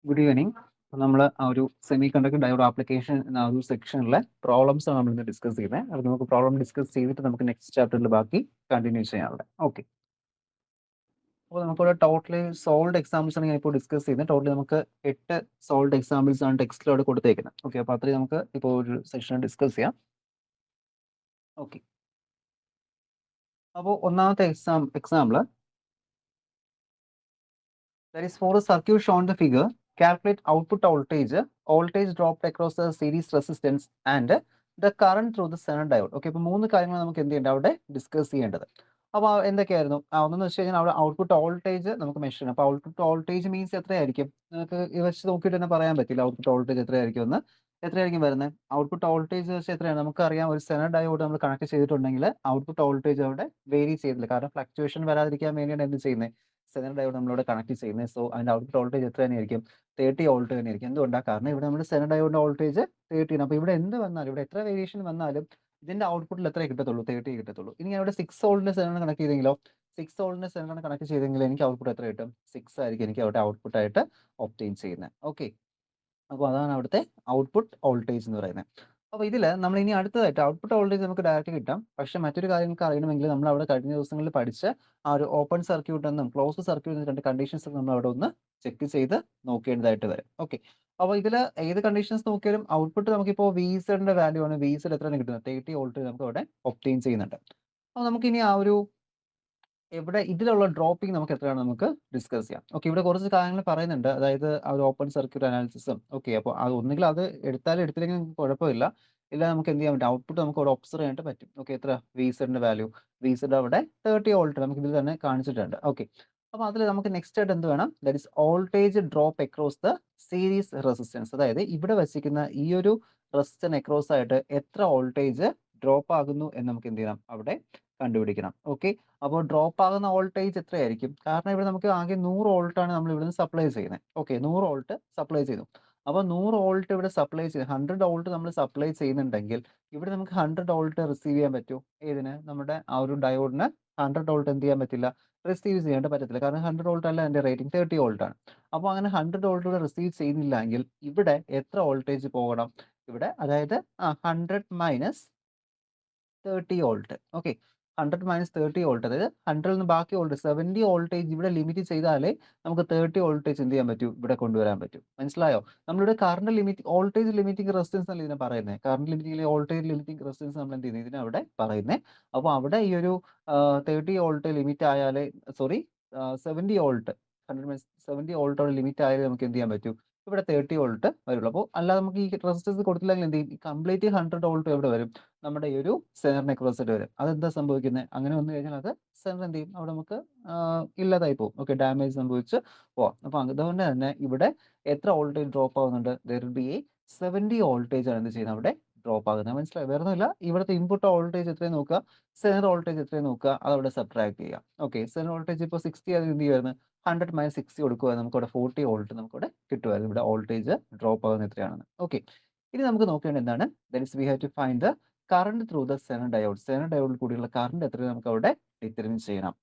Good evening. നമ്മൾ ആ ഒരു സെമി കണ്ടക്ടർ ഡയോഡ് ആപ്ലിക്കേഷൻ എന്ന ആ ഒരു സെക്ഷനിലെ പ്രോബ്ലംസ് ആണ് നമ്മൾ ഇന്ന് ഡിസ്കസ് ചെയ്യുന്നത്. അപ്പോൾ നമുക്ക് പ്രോബ്ലം ഡിസ്കസ് ചെയ്തിട്ട് നമുക്ക് നെക്സ്റ്റ് ചാപ്റ്ററിൽ ബാക്കി കണ്ടിന്യൂ ചെയ്യാനുള്ളത്. ഓക്കെ, അപ്പോൾ നമുക്കിവിടെ ടോട്ടലി സോൾഡ് എക്സാമ്പിൾസ് ആണ് ഞാൻ ഇപ്പോൾ ഡിസ്കസ് ചെയ്യുന്നത്. ടോട്ടലി നമുക്ക് 8 സോൾഡ് എക്സാമ്പിൾസ് ആണ് ടെക്സ്റ്റിലൂടെ കൊടുത്തേക്കുന്നത്. ഓക്കെ, അപ്പോൾ അത്രയും നമുക്ക് ഇപ്പോൾ ഒരു സെക്ഷൻ ഡിസ്കസ് ചെയ്യാം. ഓക്കെ, അപ്പോൾ ഒന്നാമത്തെ example that is for a circuit shown in the figure, calculate output voltage dropped across the series resistance and the current through the Zener diode. Okay, അപ്പോൾ 3 കാര്യങ്ങൾ നമുക്ക് എന്ത് ചെയ്യേണ്ടത് അവിടെ ഡിസ്കസ് ചെയ്യേണ്ടത്. അപ്പോൾ എന്തൊക്കെയായിരുന്നു? ഒന്നെന്ന് വെച്ച് കഴിഞ്ഞാൽ അവിടെ ഔട്ട്പുട്ട് വോൾട്ടേജ് നമുക്ക് മെഷർ ചെയ്യണം. അപ്പോൾ ഔട്ട്പുട്ട് വോൾട്ടേജ് മീൻസ് എത്രയായിരിക്കും? നമുക്ക് വെച്ച് നോക്കിയിട്ട് തന്നെ പറയാൻ പറ്റില്ല ഔട്ട്പുട്ട് വോൾട്ടേജ് എത്രയായിരിക്കും എന്ന്. എത്രയായിരിക്കും വരുന്നത്? ഔട്ട്പുട്ട് വോൾട്ടേജ് വെച്ച് എത്രയാണ്? നമുക്കറിയാം, ഒരു സെനർ ഡയോഡ് നമ്മൾ കണക്ട് ചെയ്തിട്ടുണ്ടെങ്കിൽ ഔട്ട്പുട്ട് വോൾട്ടേജ് അവിടെ വേരി ചെയ്തില്ല. കാരണം ഫ്ലക്ച്വേഷൻ വരാതിരിക്കാൻ വേണ്ടിയാണ് എന്ത് ചെയ്യുന്നത്? സെനർ ഡയോഡ് നമ്മളിവിടെ കണക്ട് ചെയ്യുന്നത്. സോ അതിന്റെ ഔട്ട്പുട്ട് വോൾട്ടേജ് എത്ര തന്നെയായിരിക്കും? 30 വോൾട്ട് തന്നെയായിരിക്കും. എന്തുകൊണ്ടാണ്? കാരണം ഇവിടെ നമ്മുടെ സെനർ ഡയോഡിന്റെ വോൾട്ടേജ് 30 ആണ്. അപ്പോൾ ഇവിടെ എന്ത് വന്നാലും, ഇവിടെ എത്ര വേരിയേഷൻ വന്നാലും ഇതിന്റെ ഔട്ട്പുട്ടിൽ എത്ര കിട്ടത്തുള്ളൂ? 30 കിട്ടത്തുള്ളൂ. ഇനി ഞാൻ ഇവിടെ 6 വോൾട്ടിന്റെ സെനർ കണക്ട് ചെയ്തെങ്കിലോ? 6 വോൾട്ടിന്റെ സെനർ കണക്ട് ചെയ്തെങ്കിൽ എനിക്ക് ഔട്ട്പുട്ട് എത്ര കിട്ടും? 6 ആയിരിക്കും എനിക്ക് അവിടെ ഔട്ട്പുട്ട് ആയിട്ട് ഒബ്റ്റെയിൻ ചെയ്യുന്നത്. ഓക്കെ, അപ്പോൾ അതാണ് അവിടുത്തെ ഔട്ട്പുട്ട് വോൾട്ടേജ് എന്ന് പറയുന്നത്. അപ്പോൾ ഇതിൽ നമ്മൾ ഇനി അടുത്തതായിട്ട് ഔട്ട്പുട്ട് വോൾട്ടേജ് നമുക്ക് ഡയറക്റ്റ് കിട്ടാം. പക്ഷേ മറ്റൊരു കാര്യം നമുക്ക് അറിയണമെങ്കിൽ നമ്മൾ അവിടെ കഴിഞ്ഞ ദിവസങ്ങളിൽ പഠിച്ച ആ ഒരു ഓപ്പൺ സർക്യൂട്ട് എന്നും ക്ലോസ് സർക്യൂട്ട് എന്ന 2 കണ്ടീഷൻസ് നമ്മൾ അവിടെ ഒന്ന് ചെക്ക് ചെയ്ത് നോക്കേണ്ടതായിട്ട് വരും. ഓക്കെ, അപ്പോൾ ഇതിൽ ഏത് കണ്ടീഷൻസ് നോക്കിയാലും ഔട്ട്പുട്ട് നമുക്കിപ്പോൾ VZന്റെ വാല്യൂ ആണ്. VZ എത്രയാണ് കിട്ടുന്നത്? 30 വോൾട്ട് നമുക്ക് അവിടെ ഒബ്റ്റെയിൻ ചെയ്യുന്നുണ്ട്. അപ്പോൾ നമുക്കിനി ആ ഒരു ഇവിടെ ഇതിലുള്ള ഡ്രോപ്പിംഗ് നമുക്ക് എത്രയാണ് നമുക്ക് ഡിസ്കസ് ചെയ്യാം. ഓക്കെ, ഇവിടെ കുറച്ച് കാര്യങ്ങൾ പറയുന്നുണ്ട്. അതായത് ആ ഒരു ഓപ്പൺ സർക്യൂട്ട് അനാലിസിസും. ഓക്കെ, അപ്പോൾ അത് ഒന്നുകിൽ അത് എടുത്താലും എടുത്തില്ലെങ്കിൽ നമുക്ക് കുഴപ്പമില്ല. ഇല്ല, നമുക്ക് എന്ത് ചെയ്യാൻ പറ്റും? ഔട്ട്പുട്ട് നമുക്ക് അവിടെ ഒബ്സർവ് ചെയ്യാനായിട്ട് പറ്റും. ഓക്കെ, എത്ര VZന്റെ വാല്യൂ? VZ അവിടെ 30 വോൾട്ട് നമുക്ക് ഇതിൽ തന്നെ കാണിച്ചിട്ടുണ്ട്. ഓക്കെ, അപ്പോൾ അതിൽ നമുക്ക് നെക്സ്റ്റ് ആയിട്ട് എന്ത് വേണം? That is voltage drop across the series resistance. അതായത് ഇവിടെ വെച്ചിരിക്കുന്ന ഈ ഒരു റെസിസ്റ്റൻ അക്രോസ് ആയിട്ട് എത്ര വോൾട്ടേജ് ഡ്രോപ്പ് ആകുന്നു എന്ന് നമുക്ക് എന്ത് ചെയ്യണം? അവിടെ കണ്ടുപിടിക്കണം. ഓക്കെ, അപ്പോൾ ഡ്രോപ്പ് ആകുന്ന വോൾട്ടേജ് എത്രയായിരിക്കും? കാരണം ഇവിടെ നമുക്ക് ആകെ 100 വോൾട്ടാണ് നമ്മൾ ഇവിടുന്ന് സപ്ലൈ ചെയ്യുന്നത്. ഓക്കെ, 100 വോൾട്ട് സപ്ലൈ ചെയ്തു. അപ്പോൾ 100 വോൾട്ട് ഇവിടെ സപ്ലൈ ചെയ്ത് 100 വോൾട്ട് നമ്മൾ സപ്ലൈ ചെയ്യുന്നുണ്ടെങ്കിൽ ഇവിടെ നമുക്ക് 100 വോൾട്ട് റിസീവ് ചെയ്യാൻ പറ്റുമോ? ഏതിന്? നമ്മുടെ ആ ഒരു ഡയോഡിന് 100 വോൾട്ട് എന്ത് ചെയ്യാൻ പറ്റില്ല? റിസീവ് ചെയ്യാണ്ട് പറ്റത്തില്ല. കാരണം 100 വോൾട്ട് അല്ല എൻ്റെ റേറ്റിംഗ്, 30 വോൾട്ട് ആണ്. അപ്പോൾ അങ്ങനെ 100 വോൾട്ട് ഇവിടെ റിസീവ് ചെയ്യുന്നില്ല എങ്കിൽ ഇവിടെ എത്ര വോൾട്ടേജ് പോകണം? ഇവിടെ അതായത് 100 minus 30 volt. Okay, 100 minus 30 volt, അതായത് 100ൽ നിന്ന് ബാക്കി വോൾട്ട് 70 വോൾട്ടേജ് ഇവിടെ ലിമിറ്റ് ചെയ്താലേ നമുക്ക് 30 വോൾട്ടേജ് എന്ത് ചെയ്യാൻ പറ്റൂ? ഇവിടെ കൊണ്ടുവരാൻ പറ്റും. മനസ്സിലായോ? നമ്മളിവിടെ current limit, voltage limiting resistance അല്ല ഇതിനെ പറയുന്നത്. Current limiting voltage limiting resistance നമ്മൾ എന്ത് ചെയ്യുന്നത്? ഇതിനെ അവിടെ പറയുന്നത്. അപ്പോൾ അവിടെ ഈ ഒരു 30 വോൾട്ട് ലിമിറ്റ് ആയാലേ, സോറി 70 വോൾട്ട്, 100 മൈനസ് 70 വോൾട്ട് അവിടെ ലിമിറ്റ് ആയാലേ നമുക്ക് എന്ത് ചെയ്യാൻ പറ്റൂ? ഇവിടെ 30 വോൾട്ട് വരുള്ളൂ. അപ്പോൾ അല്ലാതെ നമുക്ക് ഈ റെസിസ്റ്റൻസ് കൊടുത്തില്ലെങ്കിൽ എന്ത് ചെയ്യും? കംപ്ലീറ്റ് 100 വോൾട്ട് എവിടെ വരും? നമ്മുടെ ഈ ഒരു സെനറിനെ ക്രോസ് ആയിട്ട് വരും. അതെന്താ സംഭവിക്കുന്നത്? അങ്ങനെ വന്നു കഴിഞ്ഞാൽ അത് സെനർ എന്ത് ചെയ്യും? അവിടെ നമുക്ക് ഇല്ലാതായി പോകും. ഓക്കെ, ഡാമേജ് സംഭവിച്ച് പോവാം. അപ്പോൾ അതുകൊണ്ട് തന്നെ ഇവിടെ എത്ര വോൾട്ടേജ് ഡ്രോപ്പ് ആവുന്നുണ്ട്? ദർ വിൽ ബി 70 വോൾട്ടേജ് ആണ് എന്ത് ചെയ്യുന്നത്? അവിടെ ഡ്രോപ്പ് ആകുന്നത്. മനസ്സിലായി? വേറെ ഒന്നുമില്ല, ഇവിടുത്തെ ഇൻപുട്ട് വോൾട്ടേജ് എത്രയും നോക്കുക, സെനർ വോൾട്ടേജ് എത്രയും നോക്കുക, അത് അവിടെ സബ്ട്രാക്ട് ചെയ്യുക. ഓക്കെ, സെനർ വോൾട്ടേജ് ഇപ്പോൾ 60 അത് എന്ത് ചെയ്യുമായിരുന്നു? 100 മൈനസ് 60 കൊടുക്കുക, നമുക്കവിടെ 40 വോൾട്ട് നമുക്കവിടെ കിട്ടുമായിരുന്നു. ഇവിടെ വോൾട്ടേജ് ഡ്രോപ്പ് ആകുന്നത് എത്രയാണെന്ന്. ഓക്കെ, ഇനി നമുക്ക് നോക്കേണ്ടത് എന്താണ്? That is we have to find the current through the zener diode. Zener ഡയോഡിൽ കൂടിയുള്ള കറണ്ട് എത്ര നമുക്ക് അവിടെ ഡിറ്റർമിൻ ചെയ്യണം.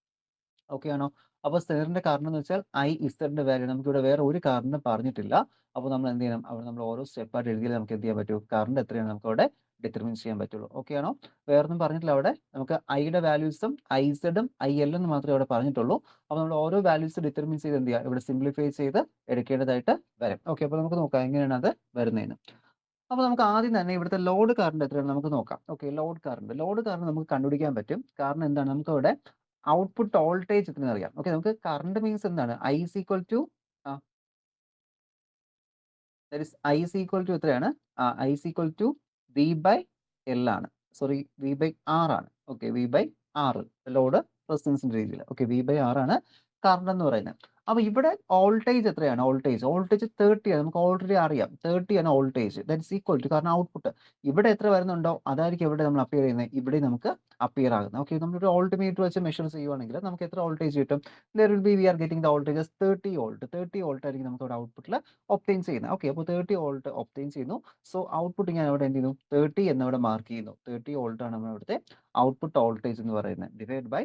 ഓക്കെ ആണോ? അപ്പോൾ സെനറിന്റെ കറണ്ട് എന്ന് വെച്ചാൽ IZന്റെ വാല്യൂ നമുക്കിവിടെ വേറെ ഒരു കറണ്ട് പറഞ്ഞിട്ടില്ല. അപ്പോൾ നമ്മൾ എന്ത് ചെയ്യണം? അവിടെ നമ്മൾ ഓരോ സ്റ്റെപ്പായിട്ട് എഴുതിയാൽ നമുക്ക് എന്ത് ചെയ്യാൻ പറ്റൂ? കറണ്ട് എത്രയാണ് നമുക്ക് അവിടെ ഡിറ്റർമിൻ ചെയ്യാൻ പറ്റുള്ളൂ. ഓക്കെ ആണോ? വേറൊന്നും പറഞ്ഞിട്ടില്ല അവിടെ. നമുക്ക് ഐയുടെ വാല്യൂസും IZും IL എന്ന് മാത്രമേ അവിടെ പറഞ്ഞിട്ടുള്ളൂ. അപ്പോൾ നമ്മൾ ഓരോ വാല്യൂസ് ഡിറ്റർമിൻ ചെയ്ത് എന്ത് ചെയ്യുക? ഇവിടെ സിംപ്ലിഫൈ ചെയ്ത് എടുക്കേണ്ടതായിട്ട് വരും. ഓക്കെ, അപ്പോൾ നമുക്ക് നോക്കാം എങ്ങനെയാണ് അത് വരുന്നതെന്ന്. അപ്പോൾ നമുക്ക് ആദ്യം തന്നെ ഇവിടുത്തെ ലോഡ് കറണ്ട് എത്രയാണ് നമുക്ക് നോക്കാം. ഓക്കെ, ലോഡ് കറണ്ട് നമുക്ക് കണ്ടുപിടിക്കാൻ പറ്റും. കാരണം എന്താണ്? നമുക്ക് ഇവിടെ ഔട്ട്പുട്ട് വോൾട്ടേജ് എത്രയെന്ന് അറിയാം. ഓക്കെ, നമുക്ക് കറണ്ട് മീൻസ് എന്താണ്? I is equal to that is I is equal to എത്രയാണ്? I is equal to V by L ആണ്. സോറി, V by R ആണ്. Okay, V by R, load റെസിസ്റ്റൻസിന്റെ രീതിയിൽ. Okay, V by R ആണ് current എന്ന് പറയുന്നത്. അപ്പോൾ ഇവിടെ വോൾട്ടേജ് എത്രയാണ്? വോൾട്ടേജ് 30 ആണ്. നമുക്ക് ഓൾറെഡി അറിയാം 30 ആണ് voltage. That is equal to, കാരണം ഔട്ട്പുട്ട് ഇവിടെ എത്ര വരുന്നുണ്ടോ അതായിരിക്കും ഇവിടെ നമ്മൾ അപ്പിയർ ചെയ്യുന്നത്. ഇവിടെ നമുക്ക് അപ്പിയർ ആകുന്നത്. ഓക്കെ, നമ്മളൊരു വോൾട്ട് മീറ്റർ വെച്ച് മെഷർ ചെയ്യുവാണെങ്കിൽ നമുക്ക് എത്ര വോൾട്ടേജ് കിട്ടും? There will be we are getting the voltage 30 volt. 30 volt ആയിരിക്കും നമുക്ക് അവിടെ ഔട്ട്പുട്ടിൽ ഒബ്റ്റെയിൻ ചെയ്യുന്നത്. ഓക്കെ, അപ്പോൾ 30 വോൾട്ട് ഒബ്റ്റെയിൻ ചെയ്യുന്നു. സോ ഔട്ട്പുട്ട് ഞാൻ അവിടെ എന്ത് ചെയ്യുന്നു? 30 എന്നവിടെ മാർക്ക് ചെയ്യുന്നു. 30 വോൾട്ട് ആണ് നമ്മൾ ഇവിടുത്തെ ഔട്ട്പുട്ട് വോൾട്ടേജ് എന്ന് പറയുന്നത്. ഡിവൈഡ് ബൈ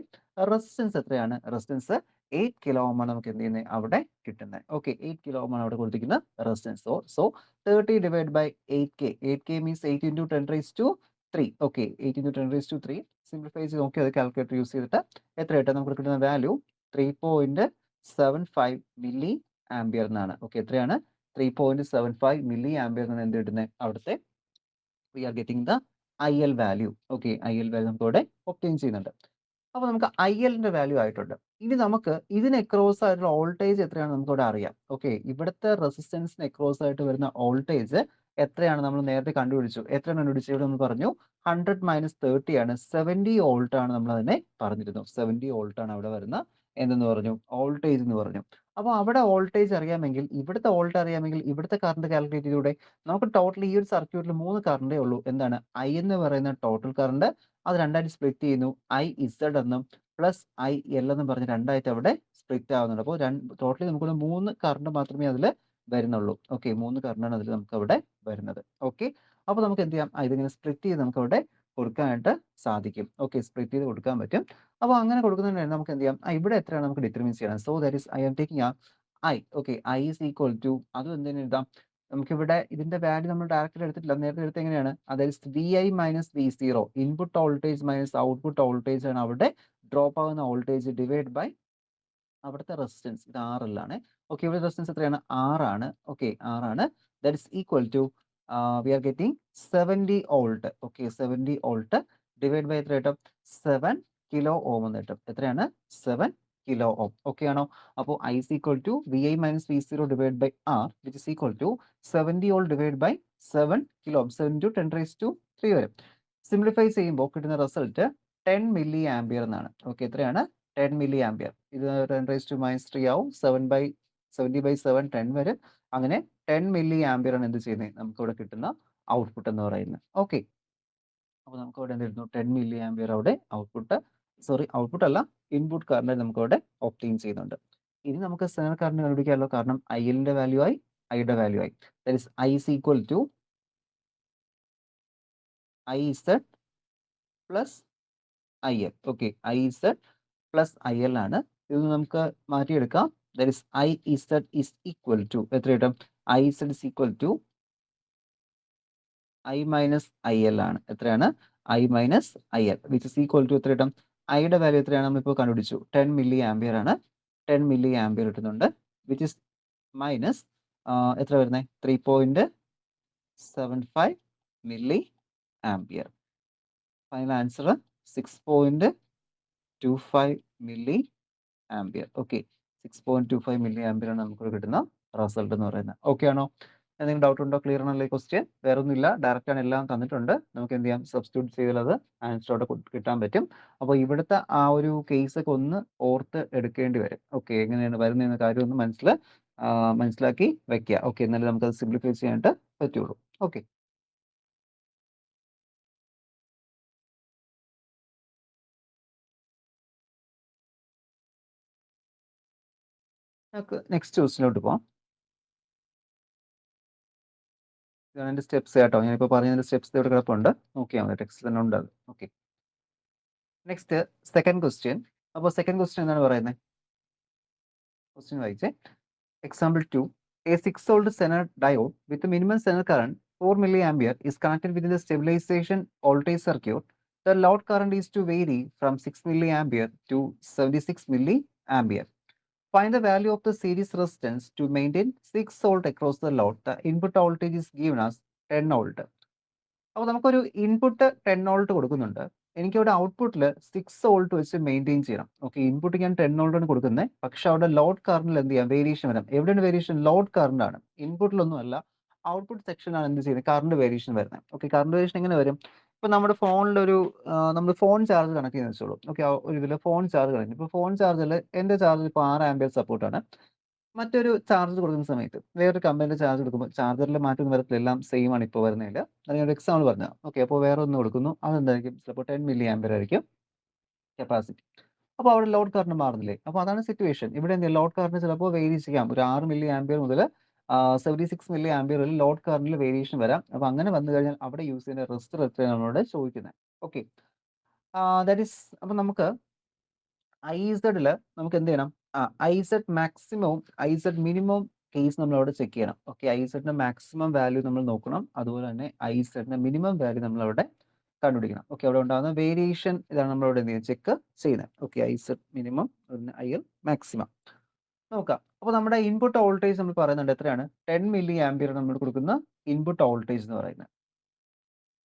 റെസിസ്റ്റൻസ് എത്രയാണ്? റെസിസ്റ്റൻസ് 8 കിലോ ഓം ആണ് നമുക്ക് എന്ത് ചെയ്യുന്നത് അവിടെ കിട്ടുന്നത്. ഓക്കെ, 8 കിലോ ഓം ആണ് അവിടെ കൊടുത്തിരിക്കുന്ന resistance. So 30 divide by 8K. 8K means 8 into 10 raise to 3. Okay, 8 into 10 raise to 3 simplify ചെയ്ത് നോക്കി അത് കാൽക്കുലേറ്റർ യൂസ് ചെയ്തിട്ട് എത്ര കിട്ടും നമുക്ക് കിട്ടുന്ന വാല്യൂ 3.75 മില്ലി ആംബിയർ എന്നാണ്. ഓക്കെ, എത്രയാണ് 3.75 മില്ലി ആംബിയർ എന്നാണ് എന്ത് കിട്ടുന്നത് അവിടുത്തെ we are getting the IL value. Okay, IL value നമുക്ക് ഇവിടെ ഒപ്റ്റെയിൻ ചെയ്യുന്നുണ്ട്. അപ്പോൾ നമുക്ക് ILന്റെ വാല്യൂ ആയിട്ടുണ്ട്. ഇനി നമുക്ക് ഇതിന് അക്രോസ് ആയിട്ടുള്ള വോൾട്ടേജ് എത്രയാണ് നമുക്ക് ഇവിടെ അറിയാം. ഓക്കെ, ഇവിടുത്തെ റെസിസ്റ്റൻസിന് അക്രോസ് ആയിട്ട് വരുന്ന വോൾട്ടേജ് എത്രയാണ് നമ്മൾ നേരത്തെ കണ്ടുപിടിച്ചു. എത്രയാണ് കണ്ടുപിടിച്ചു ഇവിടെ നമ്മൾ പറഞ്ഞു 100 മൈനസ് 30 ആണ്, 70 വോൾട്ട് ആണ് നമ്മൾ അതിനെ പറഞ്ഞിരുന്നു. 70 വോൾട്ട് ആണ് അവിടെ വരുന്ന എന്തെന്ന് പറഞ്ഞു വോൾട്ടേജ് എന്ന് പറഞ്ഞു. അപ്പോൾ അവിടെ വോൾട്ടേജ് അറിയാമെങ്കിൽ ഇവിടുത്തെ വോൾട്ട് അറിയാമെങ്കിൽ ഇവിടുത്തെ കറണ്ട് കാൽക്കുലേറ്റ് ചെയ്തൂടെ. നമുക്ക് ടോട്ടൽ ഈ ഒരു സർക്യൂട്ടിൽ 3 കറണ്ടേ ഉള്ളൂ. എന്താണ് I എന്ന് പറയുന്ന ടോട്ടൽ കറണ്ട്, അത് രണ്ടായിട്ട് സ്പ്ലിറ്റ് ചെയ്യുന്നു. IZ എന്നും പ്ലസ് IL എന്നും പറഞ്ഞ് രണ്ടായിട്ട് അവിടെ സ്പ്ലിറ്റ് ആവുന്നുണ്ട്. അപ്പോൾ ടോട്ടലി നമുക്കൊരു 3 കറണ്ട് മാത്രമേ അതിൽ വരുന്നുള്ളൂ. ഓക്കെ, 3 കറണ്ടാണ് അതിൽ നമുക്ക് അവിടെ വരുന്നത്. ഓക്കെ, അപ്പോൾ നമുക്ക് എന്ത് ചെയ്യാം, ഇതിങ്ങനെ സ്പ്ലിറ്റ് ചെയ്ത് നമുക്ക് അവിടെ കൊടുക്കാനായിട്ട് സാധിക്കും. ഓക്കെ, സ്പ്ലിറ്റ് ചെയ്ത് കൊടുക്കാൻ പറ്റും. അപ്പോൾ അങ്ങനെ കൊടുക്കുന്നതിന് നമുക്ക് എന്ത് ചെയ്യാം, ഇവിടെ എത്രയാണ് നമുക്ക് ഡിറ്റർമിൻ ചെയ്യണം. So that is I am taking I. Okay, I is equal to അതും എന്തിനു എഴുതാം, നമുക്കിവിടെ ഇതിന്റെ വാല്യൂ നമ്മൾ ഡയറക്റ്റ് എടുത്തിട്ടില്ല, നേരത്തെ എടുത്ത് എങ്ങനെയാണ്, അതായത് VI minus V0 input voltage minus output voltage ആണ് അവിടെ ഡ്രോപ്പ് ആകുന്ന വോൾട്ടേജ് ഡിവൈഡ് ബൈ അവിടുത്തെ റെസിസ്റ്റൻസ്. ഇത് RL ആണ്. ഓക്കെ, ഇവിടെ റെസിസ്റ്റൻസ് എത്രയാണ് 6 ആണ്. ഓക്കെ, 6 ആണ്. That is equal to we are getting 70 volt. Okay, 70 volt divide by എത്ര കിട്ടും 7 കിലോ ഓം എന്ന് കിട്ടും. എത്രയാണ് 7 കിലോ ഓം. ഓക്കെ ആണോ. അപ്പോൾ I is equal to VI minus V0 divided by R which is equal to 70 volt divide by 7 kilo ohm. 7 to 10 raised to 3 വരും. Simplify ചെയ്യുമ്പോൾ കിട്ടുന്ന റിസൾട്ട് 10 മില്ലി ആംബിയർ എന്നാണ്. ഓക്കെ, എത്രയാണ് 10 മില്ലി ആംബിയർ. ഇത് 10 raise to minus 3 ആവും. 70/7 10 വരും. അങ്ങനെ 10 milli ampere ആണ് എന്ത് ചെയ്യുന്നത് നമുക്ക് ഇവിടെ കിട്ടുന്ന ഔട്ട്പുട്ട് എന്ന് പറയുന്നത്. ഓക്കെ, അപ്പോൾ നമുക്ക് അവിടെ എന്തായിരുന്നു 10 മില്ലി ആംബിയർ അവിടെ ഔട്ട്പുട്ട് അല്ല ഇൻപുട്ട് കറണ്ട് നമുക്ക് അവിടെ ഒപ്റ്റെയിൻ ചെയ്യുന്നുണ്ട്. ഇനി നമുക്ക് സെനർ കറണ്ട് കണ്ടുപിടിക്കാമല്ലോ, കാരണം ILന്റെ വാല്യൂ ആയി, ഐയുടെ വാല്യൂ ആയി. That is I is equal to IZ plus IL. Okay, IZ plus IL ആണ്. ഇത് നമുക്ക് മാറ്റിയെടുക്കാം. That is IZ is equal to എത്ര കിട്ടും, IZ is equal to I minus IL ആണ്. എത്രയാണ് I minus IL which is equal to എത്ര കിട്ടും, ഐയുടെ വാല്യൂ എത്രയാണ് നമ്മളിപ്പോൾ കണ്ടുപിടിച്ചു 10 മില്ലി ആംബിയർ ആണ്. 10 മില്ലി ആംബിയർ കിട്ടുന്നുണ്ട് വിച്ച് ഇസ് മൈനസ് എത്ര വരുന്നത് 3.75 milli ampere. Final answer 6.25 milli ampere. Okay, 6.25 milli ampere ആണ് നമുക്ക് കിട്ടുന്ന റിസൾട്ട് എന്ന് പറയുന്നത്. ഓക്കെ ആണോ. എന്തെങ്കിലും ഡൗട്ട് ഉണ്ടോ, ക്ലിയർ ആണല്ലോ ഈ ക്വസ്റ്റ്യൻ. വേറെ ഒന്നുമില്ല, ഡയറക്റ്റ് ആണ് എല്ലാം തന്നിട്ടുണ്ട്. നമുക്ക് എന്ത് ചെയ്യാം, സബ്സ്റ്റിറ്റ്യൂട്ട് ചെയ്താൽ അത് ആൻസറോടെ കിട്ടാൻ പറ്റും. അപ്പോൾ ഇവിടുത്തെ ആ ഒരു കേസൊക്കെ ഒന്ന് ഓർത്ത് എടുക്കേണ്ടി വരും. ഓക്കെ, എങ്ങനെയാണ് വരുന്നതെന്ന കാര്യം ഒന്ന് മനസ്സിലാക്കി വെക്കുക. ഓക്കെ, എന്നാലും നമുക്കത് സിംപ്ലിഫൈ ചെയ്യാനായിട്ട് പറ്റുള്ളൂ. ഓക്കെ, നമുക്ക് നെക്സ്റ്റ് ക്വസ്റ്റിലോട്ട് പോകാം. ഇതാണ് എൻ്റെ സ്റ്റെപ്സ് കേട്ടോ. ഞാനിപ്പോൾ പറഞ്ഞതിൻ്റെ സ്റ്റെപ്സ് ഇവിടെ കിടപ്പുണ്ട്, നോക്കിയാൽ മതി, ടെക്സ്റ്റ് തന്നെ ഉണ്ട് അത്. Okay, next second question. അപ്പോൾ സെക്കൻഡ് ക്വസ്റ്റ്യൻ എന്താണ് പറയുന്നത്, ക്വസ്റ്റ്യൻ വായിച്ചേ. Example 2. A 6-volt Zener diode with a minimum Zener current 4 milliampere is connected within the stabilization voltage circuit. The load current is to vary from 6 milliampere to 76 milliampere. Find the value of the series resistance to maintain 6 volt across the load. The input voltage is given as 10 volt. അപ്പോൾ നമുക്കൊരു input 10 volt കൊടുക്കുന്നുണ്ട്. എനിക്കവിടെ ഔട്ട്പുട്ടിൽ 6 volt വെച്ച് maintain ചെയ്യണം. Okay, input ഞാൻ 10 വോൾട്ടാണ് കൊടുക്കുന്നത്, പക്ഷെ അവിടെ ലോഡ് കറണ്ടിൽ എന്ത് ചെയ്യാം, വേരിയേഷൻ വരാം. എവിടെയാണ് വേരിയേഷൻ, ലോഡ് കറണ്ട് ആണ്, ഇൻപുട്ടിലൊന്നും അല്ല. ഔട്ട്പുട്ട് സെക്ഷനാണ് എന്ത് ചെയ്യുന്നത്, കറണ്ട് വേരിയേഷൻ വരുന്നത്. ഓക്കെ, കറണ്ട് വേരിയേഷൻ എങ്ങനെ വരും, ഇപ്പോൾ നമ്മുടെ ഫോണിലൊരു നമ്മൾ ഫോൺ ചാർജ് കണക്ട് ചെയ്യുന്ന വെച്ചോളൂ. ഓക്കെ, ഒരു ഇതിൽ ഫോൺ ചാർജ് കണക്ട്, ഇപ്പോൾ ഫോൺ ചാർജിൽ എൻ്റെ ചാർജ് ഇപ്പോൾ 6 ആംപിയർ സപ്പോർട്ടാണ്. മറ്റൊരു ചാർജ് കൊടുക്കുന്ന സമയത്ത് വേറൊരു കമ്പനിയുടെ ചാർജ് കൊടുക്കുമ്പോൾ ചാർജറിൽ മാറ്റം വരത്തില്ല, എല്ലാം സെയിം ആണ് ഇപ്പോൾ വരുന്നില്ല. അതിനൊരു എക്സാമ്പിൾ പറഞ്ഞാൽ ഓക്കെ, അപ്പോൾ വേറെ ഒന്ന് കൊടുക്കുന്നു, അതെന്തായിരിക്കും, ചിലപ്പോൾ 10 മില്ലി ആംപിയർ ആയിരിക്കും കപ്പാസിറ്റി. അപ്പോൾ അവിടെ ലോഡ് കറണ്ട് മാറുന്നില്ലേ. അപ്പോൾ അതാണ് സിറ്റുവേഷൻ. ഇവിടെ എന്ത് ലോഡ് കറണ്ട് ചിലപ്പോൾ വേരി ചെയ്യാം, ഒരു 6 മില്ലി ആംപിയർ മുതൽ 76 മില്ലി ആംപിയർ വരെ ലോഡ് കറണ്ടിൽ വേരിയേഷൻ വരാം. അപ്പോൾ അങ്ങനെ വന്നു കഴിഞ്ഞാൽ അവിടെ യൂസ് ചെയ്യുന്ന റെസിസ്റ്റർ എത്രയാണ് നമ്മളോട് ചോദിക്കുന്നത്. ഓക്കെ, ദാറ്റ് ഈസ്, അപ്പോൾ നമുക്ക് IZ നമുക്ക് എന്ത് ചെയ്യണം, ഐസെറ്റ് മാക്സിമവും ഐസെറ്റ് മിനിമം കേസ് നമ്മൾ അവിടെ ചെക്ക് ചെയ്യണം. ഓക്കെ, ഐസെറ്റിന്റെ മാക്സിമം വാല്യൂ നമ്മൾ നോക്കണം, അതുപോലെ തന്നെ ഐസെറ്റിന്റെ മിനിമം വാല്യൂ നമ്മൾ അവിടെ കണ്ടുപിടിക്കണം. ഓക്കെ, അവിടെ ഉണ്ടാകുന്ന വേരിയേഷൻ ഇതാണ് നമ്മൾ അവിടെ എന്ത് ചെയ്യുന്നത്, ചെക്ക് ചെയ്യുന്നത്. ഓക്കെ, ഐസെറ്റ് മിനിമം ഐഎൽ മാക്സിമം നോക്കാം. അപ്പോൾ നമ്മുടെ ഇൻപുട്ട് വോൾട്ടേജ് നമ്മൾ പറയുന്നുണ്ട് എത്രയാണ്, 10 മില്ലി ആംപിയർ നമ്മൾ കൊടുക്കുന്ന ഇൻപുട്ട് വോൾട്ടേജ് എന്ന് പറയുന്നത്.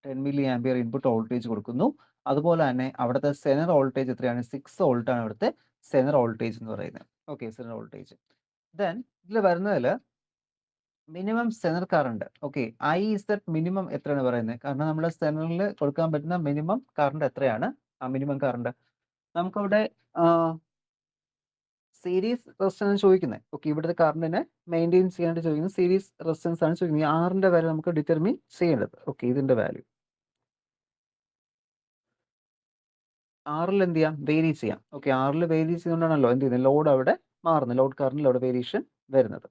10 മില്ലി ആംപിയർ ഇൻപുട്ട് വോൾട്ടേജ് കൊടുക്കുന്നു. അതുപോലെ തന്നെ അവിടുത്തെ സെനർ വോൾട്ടേജ് എത്രയാണ്, 6 വോൾട്ട് ആണ് അവിടുത്തെ സെനർ വോൾട്ടേജ് എന്ന് പറയുന്നത്. Okay, Zener voltage. ദെൻ ഇതിൽ വരുന്നതിൽ minimum zener current. Okay, I ഇസെറ്റ് മിനിമം എത്രയാണ് പറയുന്നത്, കാരണം നമ്മുടെ സെനറിൽ കൊടുക്കാൻ പറ്റുന്ന മിനിമം കറണ്ട് എത്രയാണ്, ആ മിനിമം കറണ്ട് നമുക്കവിടെ സീരീസ് റെസിസ്റ്റൻസ് ചോദിക്കുന്നത്. ഓക്കെ, ഇവിടുത്തെ കറണ്ടിനെ മെയിൻറ്റെയിൻ ചെയ്യാനായിട്ട് ചോദിക്കുന്നത് സീരീസ് റെസിസ്റ്റൻസ് ആണ് ചോദിക്കുന്നത്. ഈ ആറിന്റെ വാല്യൂ നമുക്ക് ഡിറ്റർമിൻ ചെയ്യേണ്ടത്. ഓക്കെ, ഇതിന്റെ വാല്യൂ ആറിൽ എന്ത് ചെയ്യാം, വേരി ചെയ്യാം. ഓക്കെ, ആറിൽ വേരി ചെയ്യുന്നതുകൊണ്ടാണല്ലോ എന്ത് ചെയ്യുന്നത്, ലോഡ് അവിടെ മാറുന്നത്, ലോഡ് കറണ്ടിൽ അവിടെ വേരിയേഷൻ വരുന്നത്.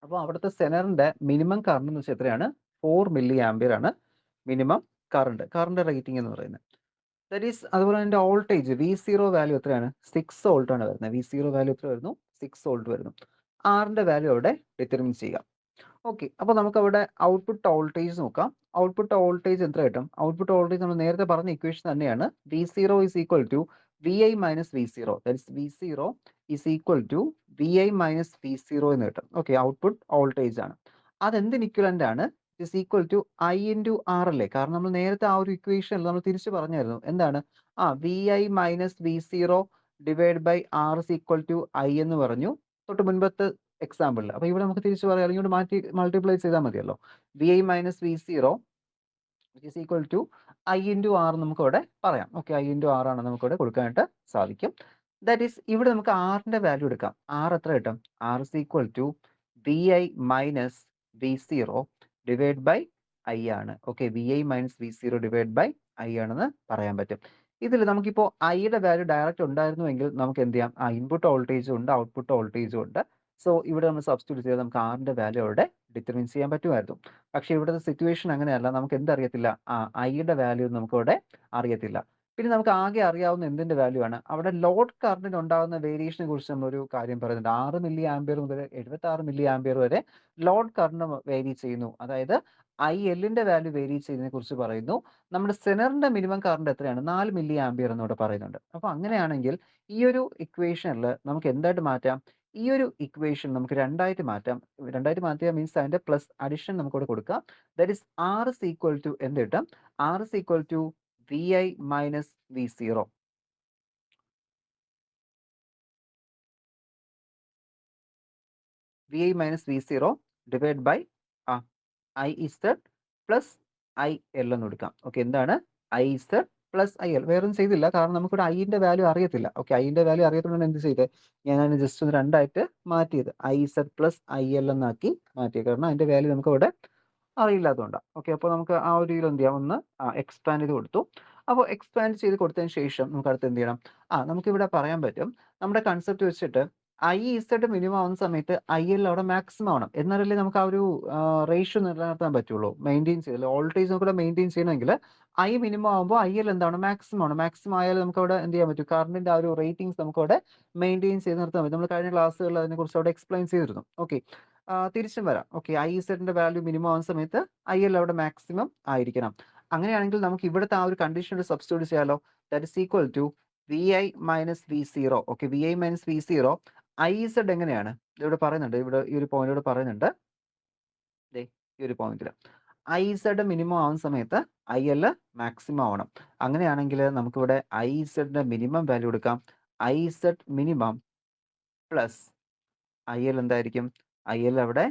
അപ്പോൾ അവിടുത്തെ സെനറിന്റെ മിനിമം കറണ്ട് എന്ന് വെച്ചാൽ എത്രയാണ്, 4 മില്ലി ആംപിയർ ആണ് മിനിമം കറണ്ട് റേറ്റിംഗ് എന്ന് പറയുന്നത്. ദാറ്റ് ഈസ് അതുപോലെ അതിന്റെ വോൾട്ടേജ് V0 വാല്യൂ എത്രയാണ്, 6 വോൾട്ട് ആണ് വരുന്നത്. V0 വാല്യൂ എത്ര വരുന്നു, 6 വോൾട്ട് വരുന്നു. ആറിന്റെ വാല്യൂ അവിടെ ഡിറ്റർമിൻ ചെയ്യുക. ഓക്കെ, അപ്പോൾ നമുക്ക് അവിടെ ഔട്ട്പുട്ട് വോൾട്ടേജ് നോക്കാം. ഔട്ട്പുട്ട് വോൾട്ടേജ് എത്ര കിട്ടും, ഔട്ട്പുട്ട് വോൾട്ടേജ് നമ്മൾ നേരത്തെ പറഞ്ഞ ഇക്വേഷൻ തന്നെയാണ്. V0 is equal to VI minus V0, that is V0 is equal to VI minus V0 എന്ന് കിട്ടും. ഓക്കെ, ഔട്ട്പുട്ട് വോൾട്ടേജ് ആണ്. അതെന്തിന് ഇക്വലന്റ് ആണ്, is equal to I into R അല്ലേ, കാരണം നമ്മൾ നേരത്തെ ആ ഒരു ഇക്വേഷനിൽ നമ്മൾ തിരിച്ച് പറഞ്ഞായിരുന്നു എന്താണ്, VI minus V0 divide by R is equal to I എന്ന് പറഞ്ഞു തൊട്ട് മുൻപത്തെ എക്സാമ്പിളിൽ. അപ്പോൾ ഇവിടെ നമുക്ക് തിരിച്ച് പറയാം, അല്ലെങ്കിൽ മാറ്റി മൾട്ടിപ്ലൈ ചെയ്താൽ മതിയല്ലോ. VI minus V0 is equal to I into R നമുക്ക് ഇവിടെ പറയാം. ഓക്കെ, I ഇൻറ്റു R ആണ് നമുക്ക് ഇവിടെ കൊടുക്കാനായിട്ട് സാധിക്കും. ദാറ്റ് ഈസ് ഇവിടെ നമുക്ക് ആറിന്റെ വാല്യൂ എടുക്കാം. ആർ എത്ര കിട്ടും, R is equal to VI minus V0 divide by I ആണ്. Okay, VI minus V0 divide by I ആണെന്ന് പറയാൻ പറ്റും. ഇതിൽ നമുക്കിപ്പോൾ ഐയുടെ വാല്യൂ ഡയറക്റ്റ് ഉണ്ടായിരുന്നുവെങ്കിൽ നമുക്ക് എന്ത് ചെയ്യാം, ഇൻപുട്ട് വോൾട്ടേജും ഉണ്ട് ഔട്ട്പുട്ട് വോൾട്ടേജും ഉണ്ട്. സോ ഇവിടെ നമ്മൾ സബ്സ്റ്റിറ്റ്യൂട്ട് ചെയ്ത് നമുക്ക് ആറിന്റെ വാല്യൂ അവിടെ ഡിറ്റർമിൻ ചെയ്യാൻ പറ്റുമായിരുന്നു. പക്ഷേ ഇവിടുത്തെ സിറ്റുവേഷൻ അങ്ങനെയല്ല, നമുക്ക് എന്തറിയത്തില്ല, ഐയുടെ വാല്യൂ നമുക്കിവിടെ അറിയത്തില്ല. പിന്നെ നമുക്ക് ആകെ അറിയാവുന്ന എന്തിന്റെ വാല്യൂ ആണ്, അവിടെ ലോഡ് കറണ്ടിന് ഉണ്ടാകുന്ന വേരിയേഷനെ കുറിച്ച് നമ്മളൊരു കാര്യം പറയുന്നുണ്ട്. 6 മില്ലി ആംപിയർ മുതൽ 76 മില്ലി ആംപിയർ വരെ ലോഡ് കറണ്ട് വേരി ചെയ്യുന്നു. അതായത് ILന്റെ വാല്യൂ വേരി ചെയ്യുന്നതിനെ കുറിച്ച് പറയുന്നു. നമ്മുടെ സെനറിന്റെ മിനിമം കറണ്ട് എത്രയാണ്, 4 മില്ലി ആംപിയർ എന്നിവിടെ പറയുന്നുണ്ട്. അപ്പോൾ അങ്ങനെയാണെങ്കിൽ ഈ ഒരു ഇക്വേഷനിൽ നമുക്ക് എന്തായിട്ട് മാറ്റാം, ഈ ഒരു ഇക്വേഷൻ നമുക്ക് രണ്ടായിട്ട് മാറ്റാം. രണ്ടായിട്ട് മാറ്റുക മീൻസ് അതിന്റെ പ്ലസ് അഡിഷൻ നമുക്കിവിടെ കൊടുക്കാം. That is R is equal to എന്ത് കിട്ടും, R is equal to VI minus V0. VI minus V0 divide by IZ plus IL എന്ന് കൊടുക്കാം. ഓക്കെ, എന്താണ് IZ പ്ലസ് IL, വേറൊന്നും ചെയ്തില്ല, കാരണം നമുക്കിവിടെ ഐന്റെ വാല്യൂ അറിയത്തില്ല. ഓക്കെ, ഐന്റെ വാല്യൂ അറിയത്തുകൊണ്ട് എന്ത് ചെയ്തത്, ഞാൻ അതിന് ജസ്റ്റ് ഒന്ന് രണ്ടായിട്ട് മാറ്റിയത്, IZ പ്ലസ് IL എന്നാക്കി മാറ്റിയത്, കാരണം അതിന്റെ വാല്യൂ നമുക്ക് ഇവിടെ അറിയില്ലാത്തതുകൊണ്ടാണ്. ഓക്കെ, അപ്പോൾ നമുക്ക് ആ ഒരു രീതിയിൽ എന്ത് ചെയ്യാം, ഒന്ന് എക്സ്പാൻഡ് ചെയ്ത് കൊടുത്തു. അപ്പോൾ എക്സ്പാൻഡ് ചെയ്ത് കൊടുത്തതിന് ശേഷം നമുക്ക് അടുത്ത് എന്ത് ചെയ്യണം, നമുക്കിവിടെ പറയാൻ പറ്റും നമ്മുടെ കൺസെപ്റ്റ് വെച്ചിട്ട് IZ മിനിമം ആവുന്ന സമയത്ത് IL അവിടെ മാക്സിമം ആവണം, എന്നാലല്ലേ നമുക്ക് ആ ഒരു റേഷ്യോ നിലനിർത്താൻ പറ്റുള്ളൂ, മെയിൻറ്റെയിൻ ചെയ്യില്ല. വോൾട്ടേജ് നമുക്ക് മെയിൻറ്റെയിൻ ചെയ്യണമെങ്കിൽ I മിനിമം ആകുമ്പോൾ IL എന്താണ്, മാക്സിമം ആണ്. മാക്സിമം ആയാലും നമുക്ക് അവിടെ എന്ത് ചെയ്യാൻ പറ്റും, കറണ്ടിന്റെ ആ ഒരു റേറ്റിംഗ്സ് നമുക്ക് അവിടെ മെയിൻറ്റെയിൻ ചെയ്ത് നിർത്താൻ പറ്റും. നമ്മൾ കഴിഞ്ഞ ക്ലാസ്സുകളിൽ അതിനെക്കുറിച്ച് അവിടെ എക്സ്പ്ലെയിൻ ചെയ്തിരുന്നു. ഓക്കെ, തിരിച്ചും വരാം. ഓക്കെ, IZന്റെ വാല്യൂ മിനിമം ആവുന്ന സമയത്ത് IL അവിടെ മാക്സിമം ആയിരിക്കണം. അങ്ങനെയാണെങ്കിൽ നമുക്ക് ഇവിടുത്തെ ആ ഒരു കണ്ടീഷൻ സബ്സ്റ്റിറ്റ്യൂട്ട് ചെയ്യാലോ. That is equal to VI minus V0. Okay, VI minus V0 IZ എങ്ങനെയാണ്, ഇവിടെ പറയുന്നുണ്ട്, ഇവിടെ ഈ ഒരു പോയിന്റ് ഇവിടെ പറയുന്നുണ്ട്, ഈ ഒരു പോയിന്റിൽ IZ മിനിമം ആവുന്ന സമയത്ത് IL മാക്സിമം ആവണം. അങ്ങനെയാണെങ്കിൽ നമുക്കിവിടെ IZന്റെ മിനിമം വാല്യൂ എടുക്കാം. IZ മിനിമം പ്ലസ് IL എന്തായിരിക്കും, IL അവിടെ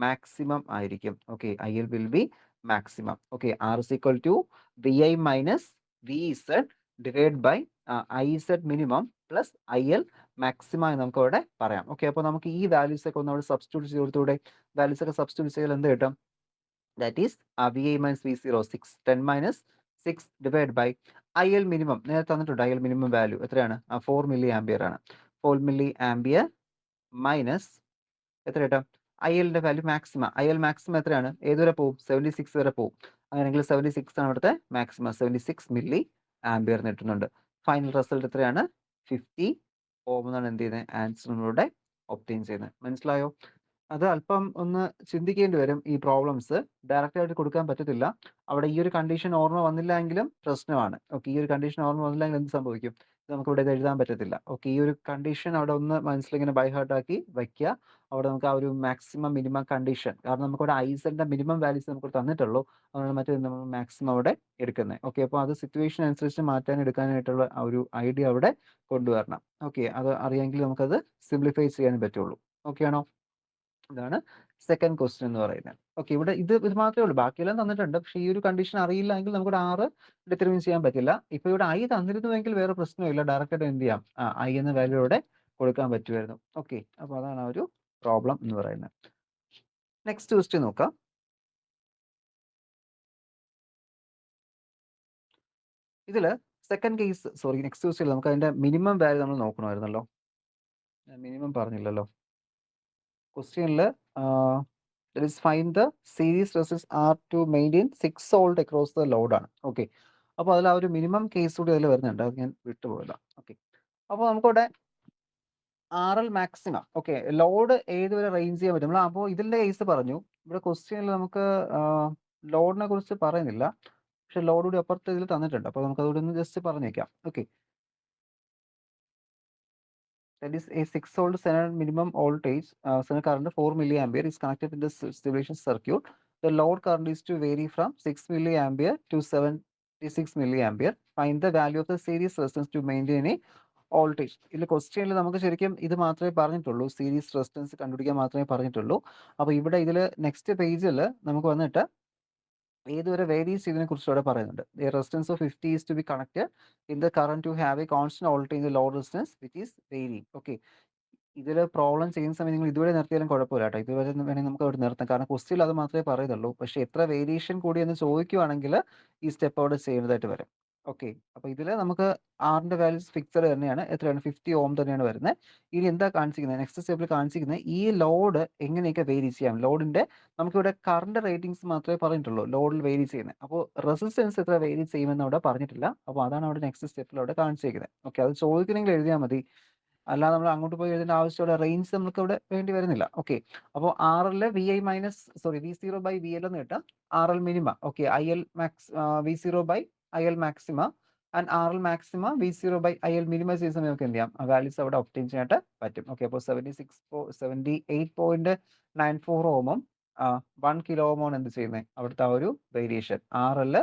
മാക്സിമം ആയിരിക്കും. Okay, IL will be maximum. Okay, R is equal to VI minus VZ divide by IZ minimum plus IL maximum എന്ന് നമുക്ക് അവിടെ പറയാം. ഓക്കെ, അപ്പോൾ നമുക്ക് ഈ വാല്യൂസ് ഒക്കെ ഒന്ന് അവിടെ സബ്സ്റ്റിറ്റ്യൂട്ട് ചെയ്ത് കൊടുത്തൂടെ, വാല്യൂസ് ഒക്കെ സബ്സ്റ്റിറ്റ്യൂട്ട് ചെയ്താൽ എന്ത് കിട്ടും, that is VI minus V0 6, 10 minus 6 divide by IL minimum നേരത്തെ തന്നിട്ടുണ്ട്. IL മിനിമം വാല്യൂ എത്രയാണ്, 4 മില്ലി ആംപിയർ ആണ്. 4 മില്ലി ആംപിയർ മൈനസ് എത്ര കിട്ടും, ILന്റെ വാല്യൂ മാക്സിമം. IL മാക്സിമം എത്രയാണ്, ഏതുവരെ പോകും, 76 വരെ പോകും. അങ്ങനെയെങ്കിൽ 76 ആണ് ഇവിടുത്തെ മാക്സിമം, 76 മില്ലി ആംപിയർ കിട്ടുന്നുണ്ട്. ഫൈനൽ റിസൾട്ട് എത്രയാണ്, 50 ഓം എന്നാണ് എന്ത് ചെയ്യുന്നത് ആൻസർ നമ്മളിവിടെ ഒബ്റ്റെയിൻ ചെയ്യുന്നത്. മനസ്സിലായോ? അത് അല്പം ഒന്ന് ചിന്തിക്കേണ്ടി വരും. ഈ പ്രോബ്ലംസ് ഡയറക്റ്റ് ആയിട്ട് കൊടുക്കാൻ പറ്റത്തില്ല. അവിടെ ഈ ഒരു കണ്ടീഷൻ ഓർമ്മ വന്നില്ല എങ്കിലും പ്രശ്നമാണ്. ഓക്കെ, ഈ ഒരു കണ്ടീഷൻ ഓർമ്മ വന്നില്ലെങ്കിൽ എന്ത് സംഭവിക്കും? നമുക്കിവിടെ ഇത് എഴുതാൻ പറ്റത്തില്ല. ഓക്കെ, ഈ ഒരു കണ്ടീഷൻ അവിടെ ഒന്ന് മനസ്സിലിങ്ങനെ ബൈ ഹാർട്ട് ആക്കി വയ്ക്കുക. അവിടെ നമുക്ക് ആ ഒരു മാക്സിമം മിനിമം കണ്ടീഷൻ, കാരണം നമുക്കിവിടെ ഐസന്റെ മിനിമം വാല്യൂസ് നമുക്ക് തന്നിട്ടുള്ളൂ. അതുകൊണ്ട് മറ്റേ നമ്മൾ മാക്സിമം അവിടെ എടുക്കുന്നത്. ഓക്കെ, അപ്പോൾ അത് സിറ്റുവേഷൻ അനുസരിച്ച് മാറ്റാൻ എടുക്കാനായിട്ടുള്ള ആ ഒരു ഐഡിയ അവിടെ കൊണ്ടുവരണം. ഓക്കെ, അത് അറിയാമെങ്കിൽ നമുക്കത് സിംപ്ലിഫൈ ചെയ്യാൻ പറ്റുള്ളൂ. ഓക്കെ ആണോ? ഇതാണ് സെക്കൻഡ് ക്വസ്റ്റ്യൻ എന്ന് പറയുന്നത്. ഓക്കെ, ഇവിടെ ഇത് മാത്രമേ ഉള്ളൂ, ബാക്കിയെല്ലാം തന്നിട്ടുണ്ട്. പക്ഷേ ഈ ഒരു കണ്ടീഷൻ അറിയില്ല എങ്കിൽ നമുക്കിവിടെ 6 ഡിറ്റർമിൻ ചെയ്യാൻ പറ്റില്ല. ഇപ്പോൾ ഇവിടെ ഐ തന്നിരുന്നുവെങ്കിൽ വേറെ പ്രശ്നമില്ല, ഡയറക്റ്റ് ആയിട്ട് എന്ത് ചെയ്യാം, ഐ എന്ന വാല്യൂ ഇവിടെ കൊടുക്കാൻ പറ്റുമായിരുന്നു. ഓക്കെ, അപ്പോൾ അതാണ് ആ ഒരു പ്രോബ്ലം എന്ന് പറയുന്നത്. നെക്സ്റ്റ് ക്വസ്റ്റ്യൻ നോക്കാം. ഇതിൽ second case, sorry next question നമുക്ക് അതിന്റെ മിനിമം വാല്യൂ നമ്മൾ നോക്കണമായിരുന്നല്ലോ. ഞാൻ മിനിമം പറഞ്ഞില്ലല്ലോ ക്വസ്റ്റ്യനിൽ. that is find the series resistance R to maintain 6 volt across the load ആണ്. ഓക്കെ, അപ്പോൾ അതിൽ ആ ഒരു മിനിമം കേസ് കൂടി അതിൽ വരുന്നുണ്ട്, അത് ഞാൻ വിട്ടുപോയില്ല. ഓക്കെ, അപ്പോൾ നമുക്കിവിടെ RL മാക്സിമം, ഓക്കെ, ലോഡ് ഏതുവരെ റേഞ്ച് ചെയ്യാൻ പറ്റും നമ്മൾ. അപ്പോൾ ഇതിൻ്റെ കേസ് പറഞ്ഞു. ഇവിടെ ക്വസ്റ്റ്യനിൽ നമുക്ക് ലോഡിനെ കുറിച്ച് പറയുന്നില്ല, പക്ഷെ ലോഡ് കൂടി അപ്പുറത്ത് ഇതിൽ തന്നിട്ടുണ്ട്. അപ്പോൾ നമുക്ക് അതുകൂടി ഒന്ന് ജസ്റ്റ് പറഞ്ഞേക്കാം. Okay, that is a 6 volt standard minimum voltage standard current 4 milliampere is connected in the stimulation circuit. The load current is to vary from 6 milliampere to 76 milliampere. Find the value of the series resistance to maintain a voltage. ഇതിൽ ക്വസ്റ്റ്യനിൽ നമുക്ക് ശരിക്കും ഇത് മാത്രമേ പറഞ്ഞിട്ടുള്ളൂ, series resistance കണ്ടുപിടിക്കാൻ മാത്രമേ പറഞ്ഞിട്ടുള്ളൂ. അപ്പോൾ ഇവിടെ ഇതിൽ നെക്സ്റ്റ് പേജിൽ നമുക്ക് വന്നിട്ട് ഏതുവരെ വേരീസ് ചെയ്തതിനെ കുറിച്ച് ഇവിടെ പറയുന്നുണ്ട്. The resistance of 50 is to be connected in the current to have a constant voltage in the load resistance which is varying. Okay, ഇതിൽ പ്രോബ്ലം ചെയ്യുന്ന സമയത്ത് നിങ്ങൾ ഇതുവരെ നിർത്തിയാലും കുഴപ്പമില്ല കേട്ടോ. ഇതുവരെ വേണമെങ്കിൽ നമുക്ക് അവിടെ നിർത്താം, കാരണം ക്വസ്റ്റ്യൻ അത് മാത്രമേ പറയുന്നുള്ളൂ. പക്ഷേ എത്ര വേരിയേഷൻ കൂടി എന്ന് ചോദിക്കുവാണെങ്കിൽ ഈ സ്റ്റെപ്പ് അവിടെ ചെയ്യുന്നതായിട്ട് വരും. ഓക്കെ, അപ്പോൾ ഇതിൽ നമുക്ക് ആറിൻ്റെ വാല്യൂസ് ഫിക്സഡ് തന്നെയാണ്. എത്രയാണ്? 50 ഓം തന്നെയാണ് വരുന്നത്. ഇനി എന്താ കാണിച്ചിരിക്കുന്നത്, നെക്സ്റ്റ് സ്റ്റെപ്പിൽ കാണിച്ചിരിക്കുന്നത് ഈ ലോഡ് എങ്ങനെയൊക്കെ വേരി ചെയ്യാം. ലോഡിൻ്റെ നമുക്കിവിടെ കറണ്ട് റേറ്റിംഗ്സ് മാത്രമേ പറഞ്ഞിട്ടുള്ളൂ ലോഡിൽ വേരി ചെയ്യുന്നത്. അപ്പോൾ റെസിസ്റ്റൻസ് എത്ര വേരി ചെയ്യുമെന്ന് അവിടെ പറഞ്ഞിട്ടില്ല. അപ്പോൾ അതാണ് അവിടെ നെക്സ്റ്റ് സ്റ്റെപ്പിൽ അവിടെ കാണിച്ചിരിക്കുന്നത്. ഓക്കെ, അത് ചോദിക്കണമെങ്കിൽ എഴുതിയാൽ മതി, അല്ലാതെ നമ്മൾ അങ്ങോട്ട് പോയി എഴുതേണ്ട ആവശ്യമുള്ള റേഞ്ച് നമുക്ക് ഇവിടെ വേണ്ടി വരുന്നില്ല. ഓക്കെ, അപ്പോൾ RL V0 ബൈ VL എന്ന് കിട്ടാം. RL minima, okay, IL max V0 by IL maxima and RL maxima V0 by IL minima ചെയ്യുന്ന സമയം നമുക്ക് എന്ത് ചെയ്യാം, വാല്യൂസ് അവിടെ ഒബ്റ്റെയിൻ ചെയ്യാനായിട്ട് പറ്റും. ഓക്കെ, അപ്പോൾ 78.94 ഓമും 1 കിലോ ഓമാണ് എന്ത് ചെയ്യുന്നത്, അവിടുത്തെ ആ ഒരു വേരിയേഷൻ. RL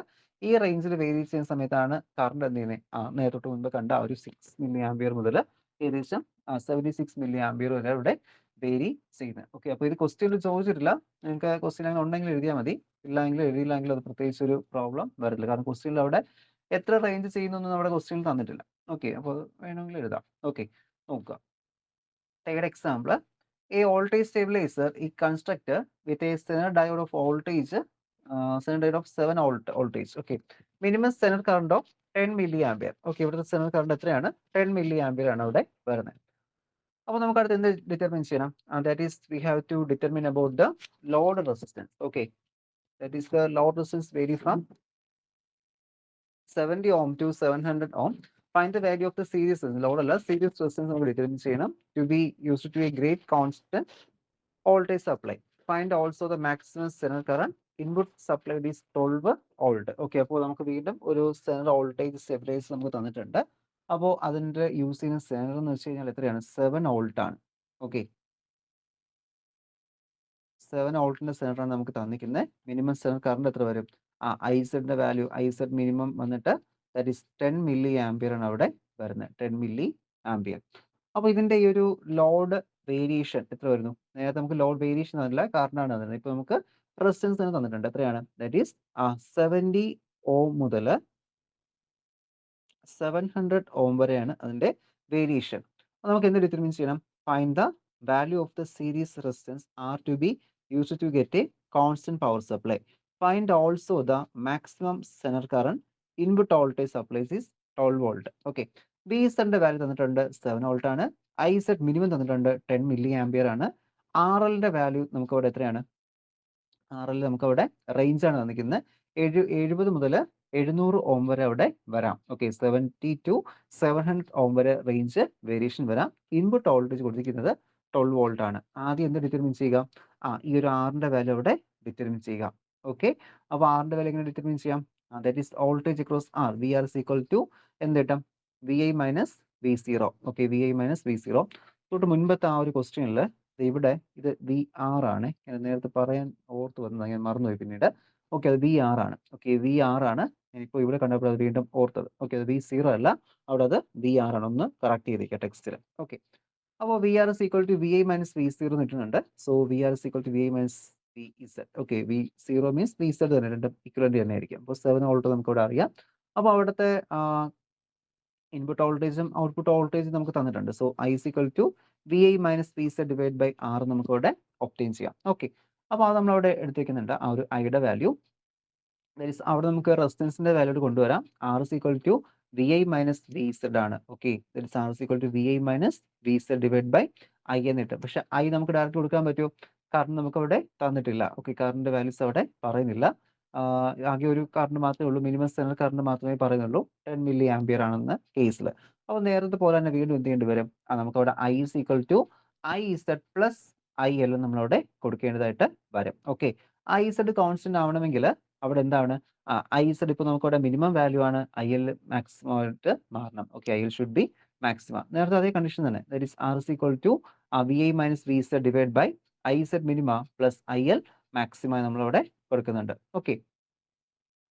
ഈ റേഞ്ചിൽ വേരി ചെയ്യുന്ന സമയത്താണ് കറണ്ട് എന്ത് ചെയ്യുന്നത്, നേരിട്ട് മുൻപ് കണ്ട ആ ഒരു 6 മില്ലി ആംപിയർ മുതൽ ഏകദേശം 76 മില്ലി ആംപിയർ വരെ ഇവിടെ വേരി ചെയ്യുന്നത്. ഓക്കെ, അപ്പോൾ ഇത് ക്വസ്റ്റ്യനിൽ ചോദിച്ചിട്ടില്ല. നിങ്ങൾക്ക് ക്വസ്റ്റ്യൻ അങ്ങനെ ഉണ്ടെങ്കിൽ എഴുതിയാൽ മതി, ഇല്ലെങ്കിൽ എഴുതിയില്ലെങ്കിൽ അത് പ്രത്യേകിച്ച് ഒരു പ്രോബ്ലം വരില്ല, കാരണം ക്വസ്റ്റ്യനിൽ അവിടെ എത്ര റേഞ്ച് ചെയ്യുന്നൊന്നും നമ്മുടെ ക്വസ്റ്റ്യനിൽ തന്നിട്ടില്ല. ഓക്കെ, അപ്പോൾ വേണമെങ്കിൽ എഴുതാം. ഓക്കെ, നോക്കുക. Take example, a voltage stabilizer is constructed with a standard diode of voltage, standard diode of 7 volt voltage. Okay, minimum standard current of 10 milliampere. Okay, ഇവിടുത്തെ standard current എത്രയാണ്? 10 milliampere ആണ് അവിടെ വരുന്നത്. അപ്പോൾ നമുക്ക് അടുത്ത് എന്ത് ഡിറ്റർമിൻ ചെയ്യണം? That is, we have to determine about the load resistance. Okay, that is the load resistance vary from 70 ohm to 700 ohm. Find the value of the series resistance. Load അല്ല, series resistance നമുക്ക് determine ചെയ്യണം. To be used to a great constant voltage supply. Find also the maximum standard current. Input supply is 12 volt. Okay, അപ്പോൾ നമുക്ക് വീണ്ടും ഒരു standard voltage stabilizer നമുക്ക് തന്നിട്ടുണ്ട്. അപ്പോൾ അതിൻ്റെ യൂസ് ചെയ്യുന്ന standard എന്ന് വെച്ച് കഴിഞ്ഞാൽ എത്രയാണ്? 7 volt ആണ്. ഓക്കെ, 7 വോൾട്ടിന്റെ standard ആണ് നമുക്ക് തന്നിരിക്കുന്നത്. മിനിമം standard കറണ്ട് എത്ര വരും? ഐസെഡിന്റെ വാല്യൂ, ഐസെഡ് മിനിമം വന്നിട്ട് ദാറ്റ് ഈസ് 10 മില്ലി ആംപിയർ ആണ് അവിടെ വരുന്നത്, 10 മില്ലി ആംപിയർ. അപ്പോൾ ഇതിന്റെ ഈ ഒരു ലോഡ് വേരിയേഷൻ എത്ര വരുന്നു? നേരത്തെ നമുക്ക് ലോഡ് വേരിയേഷൻ തന്നില്ല, കാരണമാണ് തന്നത്. ഇപ്പോൾ നമുക്ക് റെസിസ്റ്റൻസ് തന്നെ തന്നിട്ടുണ്ട്. എത്രയാണ്? ദാറ്റ് ഈസ് 70 ഓം മുതൽ 700 ഓം വരെയാണ് അതിന്റെ വേരിയേഷൻ. നമുക്ക് എന്ത് ഡിറ്റർമിൻ ചെയ്യണം? Find the value of the series resistance R to be used to get a constant power supply. Find also the maximum standard current. Input voltage supplies is 12 volt. Okay, VZ ന്റെ value തന്നിട്ടുണ്ട് 7 volt ആണ്. IZ minimum തന്നിട്ടുണ്ട് 10 milli ampere ആണ്. RL ന്റെ value നമുക്ക് അവിടെ എത്രയാണ്? RL നമുക്ക് അവിടെ റേഞ്ച് ആണ് തന്നിരിക്കുന്നത് 70 മുതൽ 700 ഓം വരെ അവിടെ വരാം. ഓക്കെ, 70 to 700 ഓം വരെ റേഞ്ച് വേരിയേഷൻ വരാം. ഇൻപുട്ട് വോൾട്ടേജ് കൊടുത്തിരിക്കുന്നത് 12 വോൾട്ട് ആണ്. ആദ്യം എന്ത് ഡിറ്റർമിൻ ചെയ്യുക? ഈ ഒരു ആറിന്റെ വാല്യൂ അവിടെ ഡിറ്റർമിൻ ചെയ്യുക. ഓക്കെ, അപ്പോൾ ആറിന്റെ വാല്യൂ എങ്ങനെ ഡിറ്റർമിൻ ചെയ്യാം? That is voltage across R. V R is equal to എന്ത് കിട്ടും? V I minus V zero. Okay, V I minus V zero. തൊട്ട് മുൻപത്തെ ആ ഒരു ക്വസ്റ്റ്യനിൽ ഇവിടെ ഇത് വി ആർ ആണ്. ഞാൻ നേരത്തെ പറയാൻ ഓർത്ത് വന്നത്, ഞാൻ മറന്നുപോയി പിന്നീട്. ഓക്കെ, അത് വി ആർ ആണ്. ഓക്കെ, വി ആർ ആണ്. ഞാനിപ്പോൾ ഇവിടെ കണ്ടപ്പോൾ അത് വീണ്ടും ഓർത്തത്. ഓക്കെ, അത് വി സീറോ അല്ല, അവിടെ അത് വി ആർ ആണ്. ഒന്ന് കറക്റ്റ് ചെയ്തേക്കുക ടെക്സ്റ്റിൽ. ഓക്കെ, അപ്പോൾ V R is equal to V I minus V zero കിട്ടുന്നുണ്ട്. So V R is equal to V I minus V Z. Okay, V zero means V Z തന്നെ, രണ്ടും equivalent തന്നെ ആയിരിക്കും. അപ്പോൾ 7 വോൾട്ട് നമുക്ക് ഇവിടെ അറിയാം. അപ്പോൾ അവിടുത്തെ ഇൻപുട്ട് വോൾട്ടേജും ഔട്ട്പുട്ട് വോൾട്ടേജും നമുക്ക് തന്നിട്ടുണ്ട്. So I is equal to V I minus V Z divide by R നമുക്ക് ഇവിടെ ഒബ്റ്റെയിൻ ചെയ്യാം. ഓക്കെ, അപ്പോൾ അത് നമ്മളവിടെ എടുത്തേക്കുന്നുണ്ട്, ആ ഒരു ഐയുടെ വാല്യൂ. അവിടെ നമുക്ക് റെസിസ്റ്റൻസിന്റെ വാല്യൂ കൊണ്ടുവരാം. R is equal to V I minus V Z ആണ്. Okay, R is equal to V I minus V Z divide by I എന്ന് കിട്ടും. പക്ഷെ ഐ നമുക്ക് ഡയറക്റ്റ് കൊടുക്കാൻ പറ്റുമോ? കാരണം നമുക്ക് അവിടെ തന്നിട്ടില്ല. ഓക്കെ, കറണ്ട് വാല്യൂസ് അവിടെ പറയുന്നില്ല. ആകെ ഒരു കറണ്ട് മാത്രമേ ഉള്ളൂ, മിനിമം സെനർ കറണ്ട് മാത്രമേ പറയുന്നുള്ളൂ, 10 മില്ലി ആംപിയർ ആണെന്ന കേസിൽ. അപ്പോൾ നേരത്തെ പോലെ തന്നെ വീണ്ടും എന്ത് ചെയ്യേണ്ടി വരും? നമുക്ക് അവിടെ I is equal to I Z plus I L നമ്മളവിടെ കൊടുക്കേണ്ടതായിട്ട് വരും. ഓക്കെ, ഐ ഇസഡ് കോൺസ്റ്റന്റ് ആവണമെങ്കിൽ അവിടെ എന്താണ്? ഐ ഇസഡ് ഇപ്പോൾ നമുക്കവിടെ മിനിമം വാല്യൂ ആണ്, ഐ എൽ മാക്സിമം ആയിട്ട് മാറണം. Okay, I L should be maximum. നേരത്തെ അതേ കണ്ടീഷൻ തന്നെ, that is R is equal to V I minus V Z divide by I Z minima plus I L maximum നമ്മളവിടെ കൊടുക്കുന്നുണ്ട്. Okay,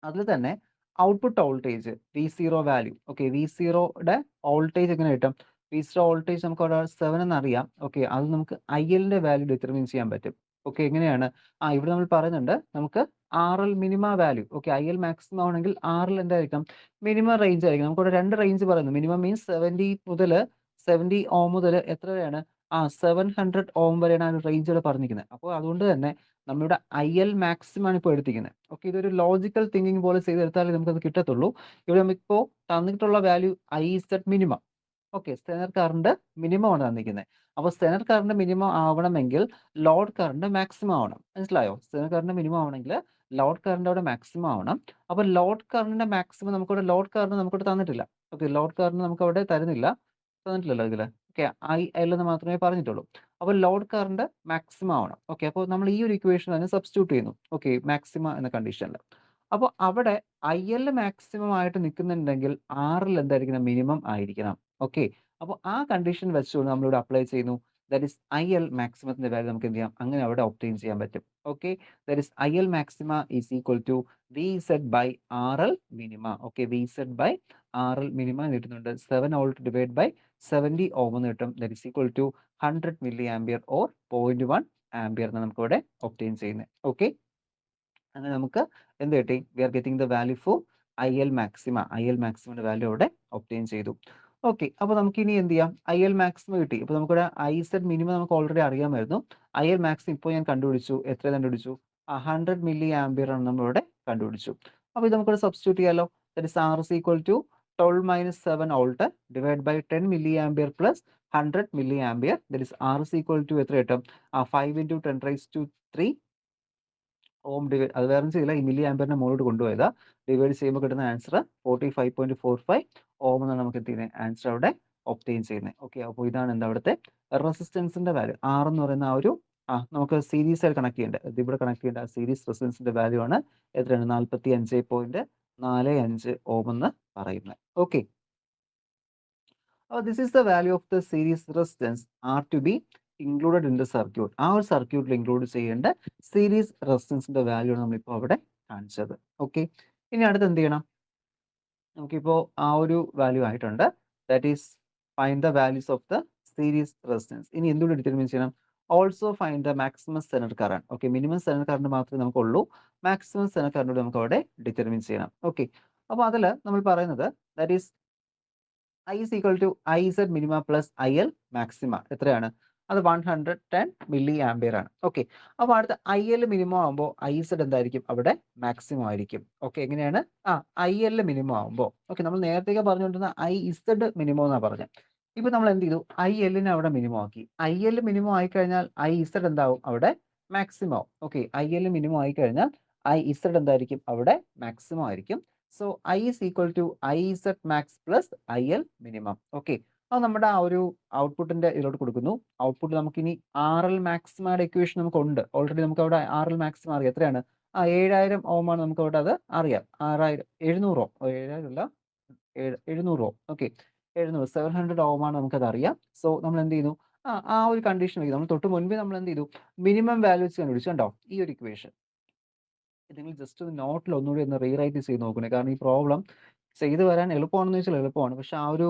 അതിൽ തന്നെ output voltage V zero value. Okay, V സീറോയുടെ voltage എങ്ങനെ കിട്ടും? വി സീറോ വോൾട്ടേജ് നമുക്ക് അവിടെ 7 എന്നറിയാം. ഓക്കെ, അത് നമുക്ക് ഐ എല്ലിന്റെ വാല്യൂ ഡിറ്റർമിൻ ചെയ്യാൻ പറ്റും. ഓക്കെ, എങ്ങനെയാണ്? ഇവിടെ നമ്മൾ പറയുന്നുണ്ട് നമുക്ക് R L minima value. Okay, I L maximum ആണെങ്കിൽ ആർ എൽ എന്തായിരിക്കും? മിനിമം റേഞ്ച് ആയിരിക്കും. നമുക്കിവിടെ 2 റേഞ്ച് പറയുന്നു. മിനിമം മീൻസ് 70 ഓം മുതൽ എത്ര വരെയാണ്? 700 ഓം വരെയാണ് ആ ഒരു റേഞ്ച് ഇവിടെ പറഞ്ഞിരിക്കുന്നത്. അപ്പോൾ അതുകൊണ്ട് തന്നെ നമ്മളുടെ ഐ എൽ മാക്സിമം ആണ് ഇപ്പോൾ എടുത്തിരിക്കുന്നത്. ഓക്കെ, ഇതൊരു ലോജിക്കൽ തിങ്കിങ് പോലെ ചെയ്തെടുത്താലേ നമുക്കത് കിട്ടത്തുള്ളൂ. ഇവിടെ നമുക്കിപ്പോൾ തന്നിട്ടുള്ള value I Z minimum. Okay, Zener current minimum ആണ് തന്നിരിക്കുന്നത്. അപ്പോൾ സ്റ്റെനർ കറണ്ട് മിനിമം ആവണമെങ്കിൽ ലോഡ് കറണ്ട് മാക്സിമം ആവണം. മനസ്സിലായോ? സ്റ്റെനർ കറണ്ട് മിനിമം ആവണമെങ്കിൽ ലോഡ് കറണ്ട് അവിടെ മാക്സിമം ആവണം. അപ്പോൾ ലോഡ് കറണ്ടിന്റെ മാക്സിമം നമുക്കിവിടെ ലോഡ് കറണ്ട് നമുക്കിവിടെ തന്നിട്ടില്ല. ഓക്കെ, ലോഡ് കറണ്ട് നമുക്ക് അവിടെ തന്നിട്ടില്ലല്ലോ ഇതിൽ. ഓക്കെ, ഐ എൽ എന്ന് മാത്രമേ പറഞ്ഞിട്ടുള്ളൂ. അപ്പോൾ ലോഡ് കറണ്ട് മാക്സിമം ആവണം. ഓക്കെ, അപ്പോൾ നമ്മൾ ഈ ഒരു ഇക്വേഷൻ തന്നെ സബ്സ്റ്റിറ്റ്യൂട്ട് ചെയ്യുന്നു. ഓക്കെ, മാക്സിമം എന്ന കണ്ടീഷനിൽ. അപ്പോൾ അവിടെ ഐ എൽ മാക്സിമം ആയിട്ട് നിൽക്കുന്നുണ്ടെങ്കിൽ ആർ എൽ എന്തായിരിക്കണം? മിനിമം ആയിരിക്കണം. ഓക്കെ, അപ്പോൾ ആ കണ്ടീഷൻ വെച്ചുകൊണ്ട് നമ്മളിവിടെ അപ്ലൈ ചെയ്യുന്നു. ദാറ്റ് ഈസ് ഐ എൽ മാക്സിമത്തിന്റെ വാല്യൂ നമുക്ക് എന്ത് ചെയ്യാം? അങ്ങനെ അവിടെ ഒബ്റ്റെയിൻ ചെയ്യാൻ പറ്റും. Okay, that is I L maxima is equal to V Z by R L minima. Okay, V Z by R L minima എന്ന് കിട്ടുന്നുണ്ട്. 7 വോൾട്ട് ഡിവൈഡ് ബൈ 70 ഓം എന്ന് കിട്ടും. That is equal to 100 milli ampere or 0.1 ampere എന്ന് നമുക്ക് ഇവിടെ obtain ചെയ്യുന്നത്. Okay, അങ്ങനെ നമുക്ക് എന്ത് കിട്ടി? V are getting the value for I L maxima. I L മാക്സിമയുടെ വാല്യൂ അവിടെ ഒബ്റ്റെയിൻ ചെയ്തു. ഓക്കെ, അപ്പോൾ നമുക്ക് ഇനി എന്ത് ചെയ്യാം? ഐ എൽ മാക്സിമം കിട്ടി. അപ്പോൾ നമുക്കിവിടെ ഐ സെഡ് മിനിമം നമുക്ക് ഓൾറെഡി അറിയാമായിരുന്നു. ഐ എൽ മാക്സിമം ഇപ്പോൾ ഞാൻ കണ്ടുപിടിച്ചു. എത്ര കണ്ടുപിടിച്ചു? 100 മില്ലി ആംപിയർ ആണ് നമ്മളിവിടെ കണ്ടുപിടിച്ചു. അപ്പോൾ ഇത് നമുക്കിവിടെ സബ്സ്റ്റിറ്റ്യൂട്ട് ചെയ്യാലോ. That is R is equal to 12 minus 7 volt divide by 10 milli ampere plus 100 milli ampere. That is R is equal to എത്ര കിട്ടും? 5 ഇൻറ്റു 10⁻³ ഓം ഡിവൈഡ്, അത് വേറെ ചെയ്യില്ല, ഈ മില്ലി ആംപിയറിനെ മുകളിലോട്ട് കൊണ്ടുപോയതാ. ഡിവൈഡ് ചെയ്യുമ്പോൾ കിട്ടുന്ന ആൻസർ 45.45 ഓം എന്നാണ് നമുക്ക് എത്തിയത് ആൻസർ അവിടെ ഒബ്റ്റെയിൻ ചെയ്യുന്നത്. ഓക്കെ, അപ്പോൾ ഇതാണ് എന്താ അവിടുത്തെ റെസിസ്റ്റൻസിന്റെ വാല്യൂ. ആർ എന്ന് പറയുന്ന ആ ഒരു നമുക്ക് സീരീസ് ആയിട്ട് കണക്ട് ചെയ്യേണ്ടത്, ഇത് ഇവിടെ കണക്ട് ചെയ്യേണ്ട സീരീസ് റെസിസ്റ്റൻസിന്റെ വാല്യൂ ആണ് എത്രയാണ്? 45.45 ഓം എന്ന് പറയുന്നത്. Okay, this is the value of the series resistance R to be included in the circuit. ആ ഒരു സർക്യൂട്ടിൽ ഇൻക്ലൂഡ് ചെയ്യേണ്ട സീരീസ് റെസിസ്റ്റൻസിന്റെ വാല്യൂ ആണ് നമ്മളിപ്പോൾ അവിടെ കാണിച്ചത്. ഓക്കെ, ഇനി അടുത്ത് എന്ത് ചെയ്യണം? നമുക്കിപ്പോൾ ആ ഒരു വാല്യൂ ആയിട്ടുണ്ട്. That is find the values of the series resistance. ഇനി എന്തുകൊണ്ട് ഡിറ്റർമിൻ ചെയ്യണം? Also find the maximum Zener current. Okay, minimum Zener current മാത്രമേ നമുക്കുള്ളൂ. മാക്സിമം സ്റ്റെനർ കറണ്ട് നമുക്ക് അവിടെ ഡിറ്റർമിൻ ചെയ്യണം. ഓക്കെ, അപ്പോൾ അതിൽ നമ്മൾ പറയുന്നത് that is I is equal to I Z minima plus I L maxima. എത്രയാണ്? അത് 110 മില്ലി ആംപിയർ ആണ്. ഓക്കെ, അപ്പോൾ അടുത്ത ഐ എൽ മിനിമം ആകുമ്പോൾ ഐ സെഡ് എന്തായിരിക്കും? അവിടെ മാക്സിമം ആയിരിക്കും. ഓക്കെ, എങ്ങനെയാണ്? ഐ എൽ മിനിമം ആകുമ്പോൾ, ഓക്കെ, നമ്മൾ നേരത്തേക്ക് പറഞ്ഞുകൊണ്ടിരുന്ന ഐ ഇസഡ് മിനിമം എന്നാണ് പറഞ്ഞത്. ഇപ്പോൾ നമ്മൾ എന്ത് ചെയ്തു? ഐ എല്ലിനെ അവിടെ മിനിമം ആക്കി. ഐ എൽ മിനിമം ആയിക്കഴിഞ്ഞാൽ ഐ ഇസഡ് എന്താവും? അവിടെ മാക്സിമം ആവും. ഓക്കെ, ഐ എൽ മിനിമം ആയിക്കഴിഞ്ഞാൽ ഐ ഇസഡ് എന്തായിരിക്കും? അവിടെ മാക്സിമം ആയിരിക്കും. So I is equal to I Z max plus I L minimum. Okay, അത് നമ്മുടെ ആ ഒരു ഔട്ട്പുട്ടിന്റെ ഇതിലോട്ട് കൊടുക്കുന്നു. ഔട്ട്പുട്ട് നമുക്കിനി ആർ എൽ മാക്സിമയുടെ ഇക്വേഷൻ നമുക്കുണ്ട്. ഓൾറെഡി നമുക്ക് അവിടെ ആർ എൽ മാക്സിമം അറിയാം. എത്രയാണ്? 7000 ഓമാണ് നമുക്ക് അവിടെ അത് അറിയാം. 6000 700 7000 അല്ല 700 ഓക്കെ 700 700 ഓമാണ് നമുക്കത് അറിയാം. സോ നമ്മൾ എന്ത് ചെയ്യുന്നു? ആ ഒരു കണ്ടീഷൻ വയ്ക്കും. നമ്മൾ തൊട്ട് മുൻപേ നമ്മൾ എന്ത് ചെയ്തു? മിനിമം വാല്യൂസ് കണ്ടുപിടിച്ചു. കണ്ടോ ഈ ഒരു ഇക്വേഷൻ? നിങ്ങൾ ജസ്റ്റ് ഒന്ന് നോട്ടിൽ ഒന്നുകൂടി ഒന്ന് റീറൈറ്റ് ചെയ്ത് നോക്കണേ. കാരണം ഈ പ്രോബ്ലം ചെയ്ത് വരാൻ എളുപ്പമാണെന്ന് വെച്ചാൽ എളുപ്പമാണ്. പക്ഷെ ആ ഒരു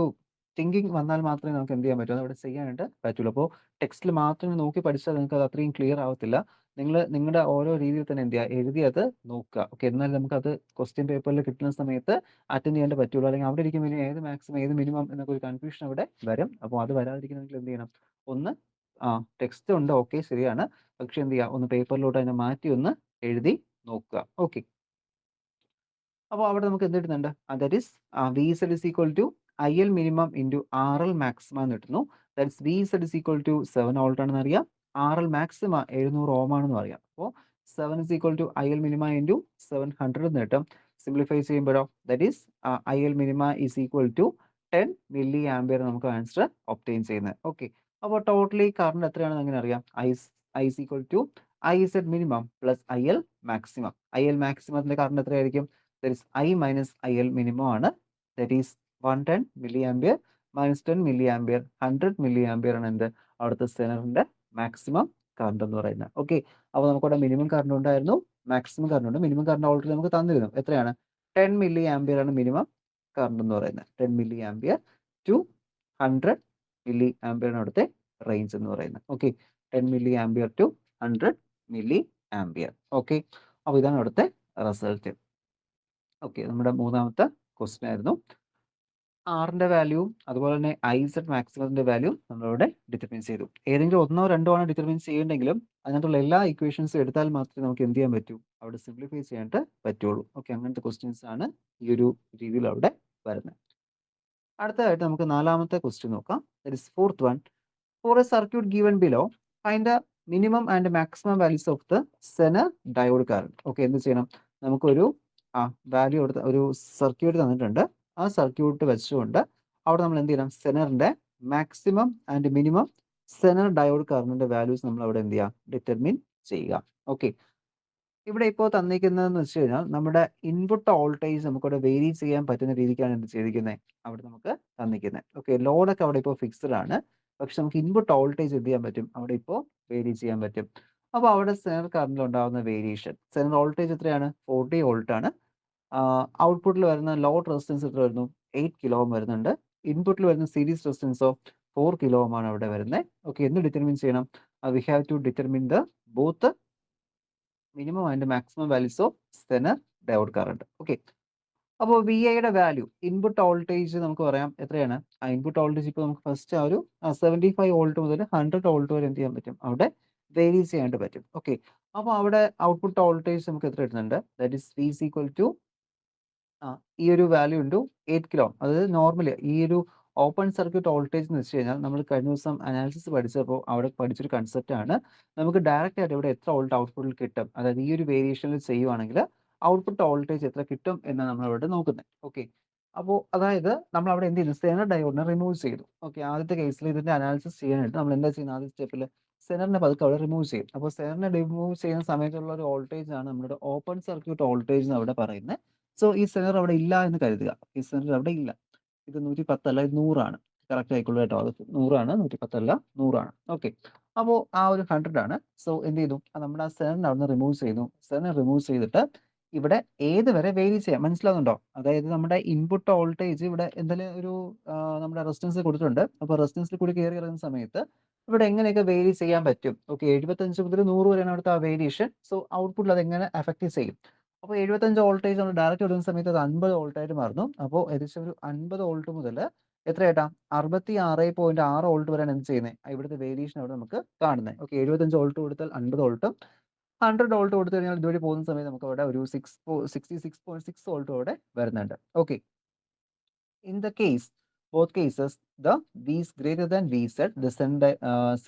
തിങ്കിങ് വന്നാൽ മാത്രമേ നമുക്ക് എന്ത് ചെയ്യാൻ പറ്റൂ? അതവിടെ ചെയ്യാനായിട്ട് പറ്റുള്ളൂ. അപ്പോൾ ടെക്സ്റ്റിൽ മാത്രം നോക്കി പഠിച്ചാൽ നിങ്ങൾക്ക് അത് അത്രയും ക്ലിയർ ആവത്തില്ല. നിങ്ങൾ നിങ്ങളുടെ ഓരോ രീതിയിൽ തന്നെ എന്ത് ചെയ്യുക? എഴുതി അത് നോക്കുക. ഓക്കെ, എന്നാൽ നമുക്കത് ക്വസ്റ്റ്യൻ പേപ്പറിൽ കിട്ടുന്ന സമയത്ത് അറ്റൻഡ് ചെയ്യാൻ പറ്റുള്ളൂ. അല്ലെങ്കിൽ അവിടെ ഇരിക്കുമ്പോൾ ഇനി ഏത് മാക്സിമം ഏത് മിനിമം എന്നൊക്കെ ഒരു കൺഫ്യൂഷൻ അവിടെ വരും. അപ്പോൾ അത് വരാതിരിക്കണമെങ്കിൽ എന്ത് ചെയ്യണം? ഒന്ന് ടെക്സ്റ്റ് ഉണ്ട്, ഓക്കെ ശരിയാണ്. പക്ഷെ എന്ത് ചെയ്യുക? ഒന്ന് പേപ്പറിലോട്ട് അതിനെ മാറ്റി ഒന്ന് എഴുതി നോക്കുക. ഓക്കെ, അപ്പോൾ അവിടെ നമുക്ക് എന്ത് കിട്ടുന്നുണ്ട്? That is V Z is equal to I L minimum into R L maximum എന്ന് കിട്ടുന്നു. That's V Z is equal to 7 volt ആണെന്ന് അറിയാം. ആർ എൽ മാക്സിമ 700 ഓം ആണെന്ന് അറിയാം. അപ്പോൾ 7 is equal to I L minima into 700 എന്ന് കിട്ടും. Simplify ചെയ്യുമ്പോഴോ that is I L minima is equal to 10 milli ampere നമുക്ക് ആൻസർ ഒബ്റ്റെയിൻ ചെയ്യുന്നത്. ഓക്കെ, അപ്പോൾ ടോട്ടലി കറണ്ട് എത്രയാണെന്ന് എങ്ങനെ അറിയാം? I is equal to I Z minimum plus I L maximum. I L മാക്സിമത്തിന്റെ കറണ്ട് എത്രയായിരിക്കും? That is I minus IL minimum ആണ്. That is 110 milliampere minus 10 milliampere 100 milliampere ആണ് എന്ത്? അവിടുത്തെ സെനറിന്റെ മാക്സിമം കറണ്ട് എന്ന് പറയുന്നത്. ഓക്കെ, അപ്പോൾ നമുക്കവിടെ മിനിമം കറണ്ട് ഉണ്ടായിരുന്നു, മാക്സിമം കറണ്ട് ഉണ്ട്. മിനിമം കറണ്ട് ഓൾറെഡി നമുക്ക് തന്നിരുന്നു. എത്രയാണ്? 10 മില്ലി ആംപിയർ ആണ് മിനിമം കറണ്ട് എന്ന് പറയുന്നത്. 10 milli ampere to 100 milli ampere ആണ് അവിടുത്തെ റേഞ്ച് എന്ന് പറയുന്നത്. Okay, 10 milli ampere to 100 milli ampere. Okay, അപ്പോൾ ഇതാണ് അവിടുത്തെ റിസൾട്ട്. ഓക്കെ, നമ്മുടെ മൂന്നാമത്തെ ക്വസ്റ്റ്യൻ ആയിരുന്നു. ആറിന്റെ വാല്യൂവും അതുപോലെ തന്നെ ഐ സെഡ് മാക്സിമത്തിന്റെ വാല്യൂ നമ്മളിവിടെ ഡിറ്റർമിൻ ചെയ്തു. ഏതെങ്കിലും ഒന്നോ രണ്ടോ ആണ് ഡിറ്റർമിൻ ചെയ്യേണ്ടെങ്കിലും അതിനകത്തുള്ള എല്ലാ ഇക്വേഷൻസും എടുത്താൽ മാത്രമേ നമുക്ക് എന്ത് ചെയ്യാൻ പറ്റൂ? അവിടെ സിംപ്ലിഫൈ ചെയ്യാനായിട്ട് പറ്റുള്ളൂ. ഓക്കെ, അങ്ങനത്തെ ക്വസ്റ്റ്യൻസ് ആണ് ഈ ഒരു രീതിയിൽ അവിടെ വരുന്നത്. അടുത്തതായിട്ട് നമുക്ക് നാലാമത്തെ ക്വസ്റ്റ്യൻ നോക്കാം. That is fourth one. For a circuit given below find the minimum and maximum values of the zener diode current. Okay, എന്ത് ചെയ്യണം? നമുക്കൊരു വാല്യൂ എടുത്ത് ഒരു സർക്യൂട്ട് തന്നിട്ടുണ്ട്. ആ സർക്യൂട്ട് വെച്ചുകൊണ്ട് അവിടെ നമ്മൾ എന്ത് ചെയ്യണം? സെനറിന്റെ maximum and minimum Zener diode കറണ്ടിന്റെ വാല്യൂസ് നമ്മൾ അവിടെ എന്ത് ചെയ്യുക? ഡിറ്റർമിൻ ചെയ്യുക. ഓക്കെ, ഇവിടെ ഇപ്പോൾ തന്നിരിക്കുന്നതെന്ന് വെച്ച് കഴിഞ്ഞാൽ നമ്മുടെ ഇൻപുട്ട് വോൾട്ടേജ് നമുക്കവിടെ വേരി ചെയ്യാൻ പറ്റുന്ന രീതിക്കാണ് എന്ത് ചെയ്തിരിക്കുന്നത്? അവിടെ നമുക്ക് തന്നിരിക്കുന്നത്. ഓക്കെ, ലോഡൊക്കെ അവിടെ ഇപ്പോൾ ഫിക്സ്ഡ് ആണ്. പക്ഷെ നമുക്ക് ഇൻപുട്ട് വോൾട്ടേജ് എന്ത് ചെയ്യാൻ പറ്റും? അവിടെ ഇപ്പോൾ വേരി ചെയ്യാൻ പറ്റും. അപ്പോൾ അവിടെ സെനർ കറണ്ടിൽ ഉണ്ടാകുന്ന വേരിയേഷൻ, സെനർ വോൾട്ടേജ് എത്രയാണ്? 40 വോൾട്ട് ആണ്. ഔട്ട്പുട്ടിൽ വരുന്ന ലോഡ് റെസിസ്റ്റൻസ് എത്ര വരുന്നു? 8 കിലോ ഓം വരുന്നുണ്ട്. ഇൻപുട്ടിൽ വരുന്ന സീരീസ് റെസിസ്റ്റൻസോ 4 കിലോ ഓം ആണ് അവിടെ വരുന്നത്. ഓക്കെ, എന്ത് ഡിറ്റർമിൻ ചെയ്യണം? We have to determine the both minimum and maximum values of zener diode current. Okay, അപ്പോൾ വി ഐയുടെ വാല്യൂ ഇൻപുട്ട് വോൾട്ടേജ് നമുക്ക് പറയാം എത്രയാണ്? ഇൻപുട്ട് വോൾട്ടേജ് ഇപ്പോൾ നമുക്ക് ഫസ്റ്റ് ഒരു 75 വോൾട്ട് മുതൽ 100 വോൾട്ട് വരെ എന്ത് ചെയ്യാൻ പറ്റും? അവിടെ വേരി ചെയ്യാനായിട്ട് പറ്റും. ഓക്കെ, അപ്പോൾ അവിടെ ഔട്ട്പുട്ട് വോൾട്ടേജ് നമുക്ക് എത്ര കിട്ടുന്നുണ്ട്? That is V is equal to ഈ ഒരു വാല്യൂ ഇൻറ്റു 8 കിലോ. അതായത് നോർമലി ഈ ഒരു ഓപ്പൺ സർക്യൂട്ട് വോൾട്ടേജ് എന്ന് വെച്ച് കഴിഞ്ഞാൽ നമ്മൾ കഴിഞ്ഞ ദിവസം അനാലിസിസ് പഠിച്ചപ്പോൾ അവിടെ പഠിച്ചൊരു കൺസെപ്റ്റ് ആണ്. നമുക്ക് ഡയറക്റ്റ് ആയിട്ട് ഇവിടെ എത്ര വോൾട്ട് ഔട്ട്പുട്ടിൽ കിട്ടും, അതായത് ഈ ഒരു വേരിയേഷനിൽ ചെയ്യുവാണെങ്കിൽ ഔട്ട്പുട്ട് വോൾട്ടേജ് എത്ര കിട്ടും എന്നാണ് നമ്മൾ അവിടെ നോക്കുന്നത്. ഓക്കെ, അപ്പോൾ അതായത് നമ്മൾ അവിടെ എന്ത് ചെയ്യുന്നു? സെനർ ഡയോഡിനെ റിമൂവ് ചെയ്തു. ഓക്കെ, ആദ്യത്തെ കേസിൽ ഇതിന്റെ അനാലിസിസ് ചെയ്യാനായിട്ട് നമ്മൾ എന്താ ചെയ്യുന്നത്? ആദ്യ സ്റ്റെപ്പിൽ സെനറിനെ പതുക്കെ അവിടെ റിമൂവ് ചെയ്യും. അപ്പോൾ സെനറിനെ റിമൂവ് ചെയ്യുന്ന സമയത്തുള്ള ഒരു വോൾട്ടേജ് ആണ് നമ്മുടെ ഓപ്പൺ സർക്യൂട്ട് വോൾട്ടേജ് എന്ന് അവിടെ പറയുന്നത്. സോ ഈ സെനർ അവിടെ ഇല്ല എന്ന് കരുതുക. ഈ സെനർ അവിടെ ഇല്ല. ഇത് 110 അല്ല, ഇത് 100 ആണ്. കറക്റ്റ് ആയിക്കോളൂ കേട്ടോ. അത് 100 ആണ്, 110 അല്ല, 100 ആണ്. ഓക്കെ, അപ്പോൾ ആ ഒരു 100 ആണ്. സോ എന്ത് ചെയ്തു? നമ്മുടെ ആ സെനറിനെ അവിടെ നിന്ന് റിമൂവ് ചെയ്യുന്നു. സെനർ റിമൂവ് ചെയ്തിട്ട് ഇവിടെ ഏത് വരെ വേരി ചെയ്യാം? മനസ്സിലാവുന്നുണ്ടോ? അതായത് നമ്മുടെ ഇൻപുട്ട് വോൾട്ടേജ് ഇവിടെ എന്തെങ്കിലും ഒരു നമ്മുടെ റെസിസ്റ്റൻസ് കൊടുത്തിട്ടുണ്ട്. അപ്പോൾ റെസിസ്റ്റൻസിൽ കൂടി കയറി ഇറങ്ങുന്ന സമയത്ത് ഇവിടെ എങ്ങനെയൊക്കെ വേരി ചെയ്യാൻ പറ്റും? ഓക്കെ, 75 മുതൽ 100 വരെയാണ് അവിടുത്തെ ആ വേരിയേഷൻ. സോ ഔട്ട്പുട്ടിൽ അത് എങ്ങനെ അഫക്റ്റ് ചെയ്യും? അപ്പോൾ 75 വോൾട്ടേജ് നമ്മൾ ഡയറക്റ്റ് ഇടുന്ന സമയത്ത് അത് 50 വോൾട്ടായിട്ട് മാറുന്നു. അപ്പോൾ ഏകദേശം ഒരു 50 വോൾട്ട് മുതൽ എത്രയായിട്ടാ? 66.6 വോൾട്ട് വരെയാണ് എന്ത് ചെയ്യുന്നത്? ഇവിടുത്തെ വേരിയേഷൻ അവിടെ നമുക്ക് കാണുന്നത്. ഓക്കെ, 75 വോൾട്ട് കൊടുത്താൽ 50 വോൾട്ടും 100 വോൾട്ട് കൊടുത്തു കഴിഞ്ഞാൽ ഇതുവഴി പോകുന്ന സമയത്ത് നമുക്ക് അവിടെ ഒരു 66.6 വോൾട്ട് അവിടെ വരുന്നുണ്ട്. Okay, in the case, both cases, the V is greater than V set, the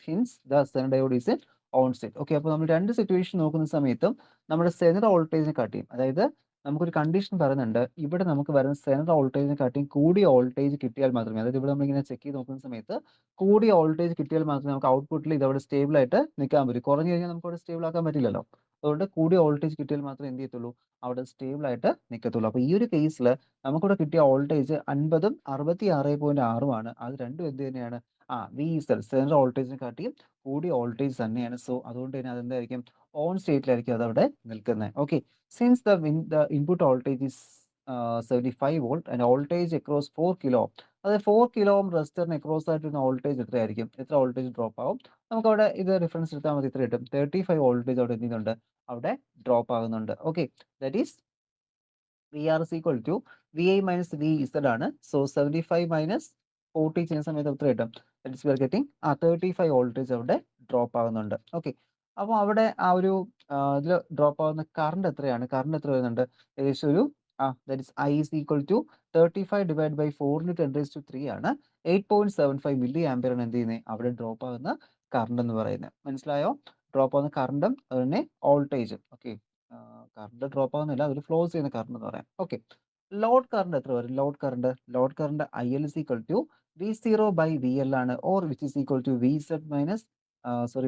hence the Zener diode is in on state. Okay, അപ്പോൾ നമ്മൾ രണ്ട് സിറ്റുവേഷൻ നോക്കുന്ന സമയത്തും നമ്മുടെ സെനർ വോൾട്ടേജിനെ കാട്ടിയും, അതായത് നമുക്കൊരു കണ്ടീഷൻ പറയുന്നുണ്ട്. ഇവിടെ നമുക്ക് വരുന്ന സെൻട്രൽ വോൾട്ടേജിനെക്കാട്ടിയും കൂടിയ വോൾട്ടേജ് കിട്ടിയാൽ മാത്രമേ, അതായത് ഇവിടെ നമ്മളിങ്ങനെ ചെക്ക് ചെയ്ത് നോക്കുന്ന സമയത്ത് കൂടിയ വോൾട്ടേജ് കിട്ടിയാൽ മാത്രമേ നമുക്ക് ഔട്ട്പുട്ടിൽ ഇതവിടെ സ്റ്റേബിൾ ആയിട്ട് നിൽക്കാൻ പറ്റൂ. കുറഞ്ഞു കഴിഞ്ഞാൽ നമുക്ക് അവിടെ സ്റ്റേബിൾ ആക്കാൻ പറ്റില്ലല്ലോ. അതുകൊണ്ട് കൂടിയ വോൾട്ടേജ് കിട്ടിയാൽ മാത്രമേ എന്ത് ചെയ്യത്തുള്ളൂ, അവിടെ സ്റ്റേബിൾ ആയിട്ട് നിൽക്കത്തുള്ളൂ. അപ്പോൾ ഈ ഒരു കേസിൽ നമുക്കിവിടെ കിട്ടിയ വോൾട്ടേജ് 50ഉം 66.6ഉം ആണ്. അത് രണ്ടും എന്ത് തന്നെയാണ്, VZ സെൻട്രൽ വോൾട്ടേജിനെ കാട്ടിയും കൂടിയ വോൾട്ടേജ് തന്നെയാണ്. സോ അതുകൊണ്ട് തന്നെ അതെന്തായിരിക്കും, ഓൺ സ്റ്റേറ്റിലായിരിക്കും അതവിടെ നിൽക്കുന്നത്. Okay, since the input voltage is 75 volt and voltage across 4 kilo ohm, അതായത് 4 കിലോ ഓം റെസിസ്റ്ററിന് അക്രോസ് ആയിട്ട് വരുന്ന വോൾട്ടേജ് എത്രയായിരിക്കും, എത്ര വോൾട്ടേജ് ഡ്രോപ്പ് ആവും, നമുക്ക് അവിടെ ഇത് ഡിഫറൻസ് എടുത്താൽ മതി, എത്ര കിട്ടും, 35 വോൾട്ടേജ് അവിടെ എന്ത് ചെയ്യുന്നുണ്ട്, അവിടെ ഡ്രോപ്പ് ആകുന്നുണ്ട്. Okay, that is VR is equal to VI minus VZ ആണ്. സോ 75 മൈനസ് 40 ചെയ്യുന്ന സമയത്ത് എത്ര കിട്ടും, that is we are getting 35 voltage അവിടെ ഡ്രോപ്പ് ആകുന്നുണ്ട്. ഓക്കെ, അപ്പോൾ അവിടെ ആ ഒരു ഇതിൽ ഡ്രോപ്പ് ആകുന്ന കറണ്ട് എത്രയാണ്, കറണ്ട് എത്ര വരുന്നുണ്ട്, ഏകദേശം ഒരു that is I is equal to 35 divide by 4 into 10⁻³ ആണ്. 8.75 മില്ലി ആംപിയർ ആണ് എന്ത് ചെയ്യുന്നത്, അവിടെ ഡ്രോപ്പ് ആകുന്ന കറണ്ട് എന്ന് പറയുന്നത്. മനസ്സിലായോ? ഡ്രോപ്പ് ആകുന്ന കറണ്ടും അതുതന്നെ വോൾട്ടേജും. ഓക്കെ, കറണ്ട് ഡ്രോപ്പ് ആവുന്നില്ല, അതൊരു ഫ്ലോ ചെയ്യുന്ന കറണ്ട് എന്ന് പറയാം. ഓക്കെ, ലോഡ് കറണ്ട് എത്ര വരും, load current IL is equal to V0 by VL ആണ്, or which is equal to VZ minus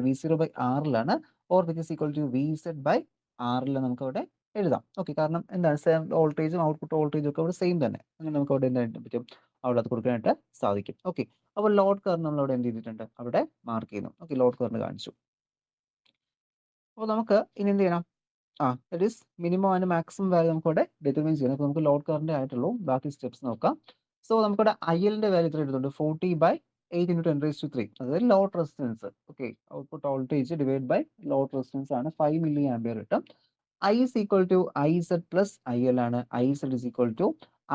V0 by RL ആണ്, or which is equal to VZ by RL നമുക്ക് അവിടെ എഴുതാം. Okay, കാരണം എന്താണ്, same വോൾട്ടേജും ഔട്ട്പുട്ട് വോൾട്ടേജും ഒക്കെ അവിടെ സെയിം തന്നെ, അങ്ങനെ നമുക്ക് അവിടെ എന്തായിട്ട് പറ്റും, അവിടെ അത് കൊടുക്കാനായിട്ട് സാധിക്കും. ഓക്കെ, അപ്പോൾ ലോഡ് കറണ്ട് നമ്മൾ അവിടെ എന്ത് ചെയ്തിട്ടുണ്ട്, അവിടെ മാർക്ക് ചെയ്യുന്നു. ഓക്കെ, ലോഡ് കറണ്ട് കാണിച്ചു. അപ്പോൾ നമുക്ക് ഇനി എന്ത് ചെയ്യണം, that is minimum and maximum value നമുക്ക് ഇവിടെ ഡിറ്റർമൈൻ ചെയ്യണം. അപ്പോൾ നമുക്ക് ലോഡ് കറണ്ട് ആയിട്ടുള്ളൂ, ബാക്കി സ്റ്റെപ്സ് നോക്കാം. സോ നമുക്കിവിടെ IL-ന്റെ വാല്യൂ എത്ര എടുത്തുണ്ട്, 40/8 into 10⁻³, അതായത് load resistance. Okay, output voltage divide by load resistance ആണ്, 5 മില്ലി ആംപിയർ കിട്ടും. I is equal to IZ plus IL ആണ്. IZ is equal to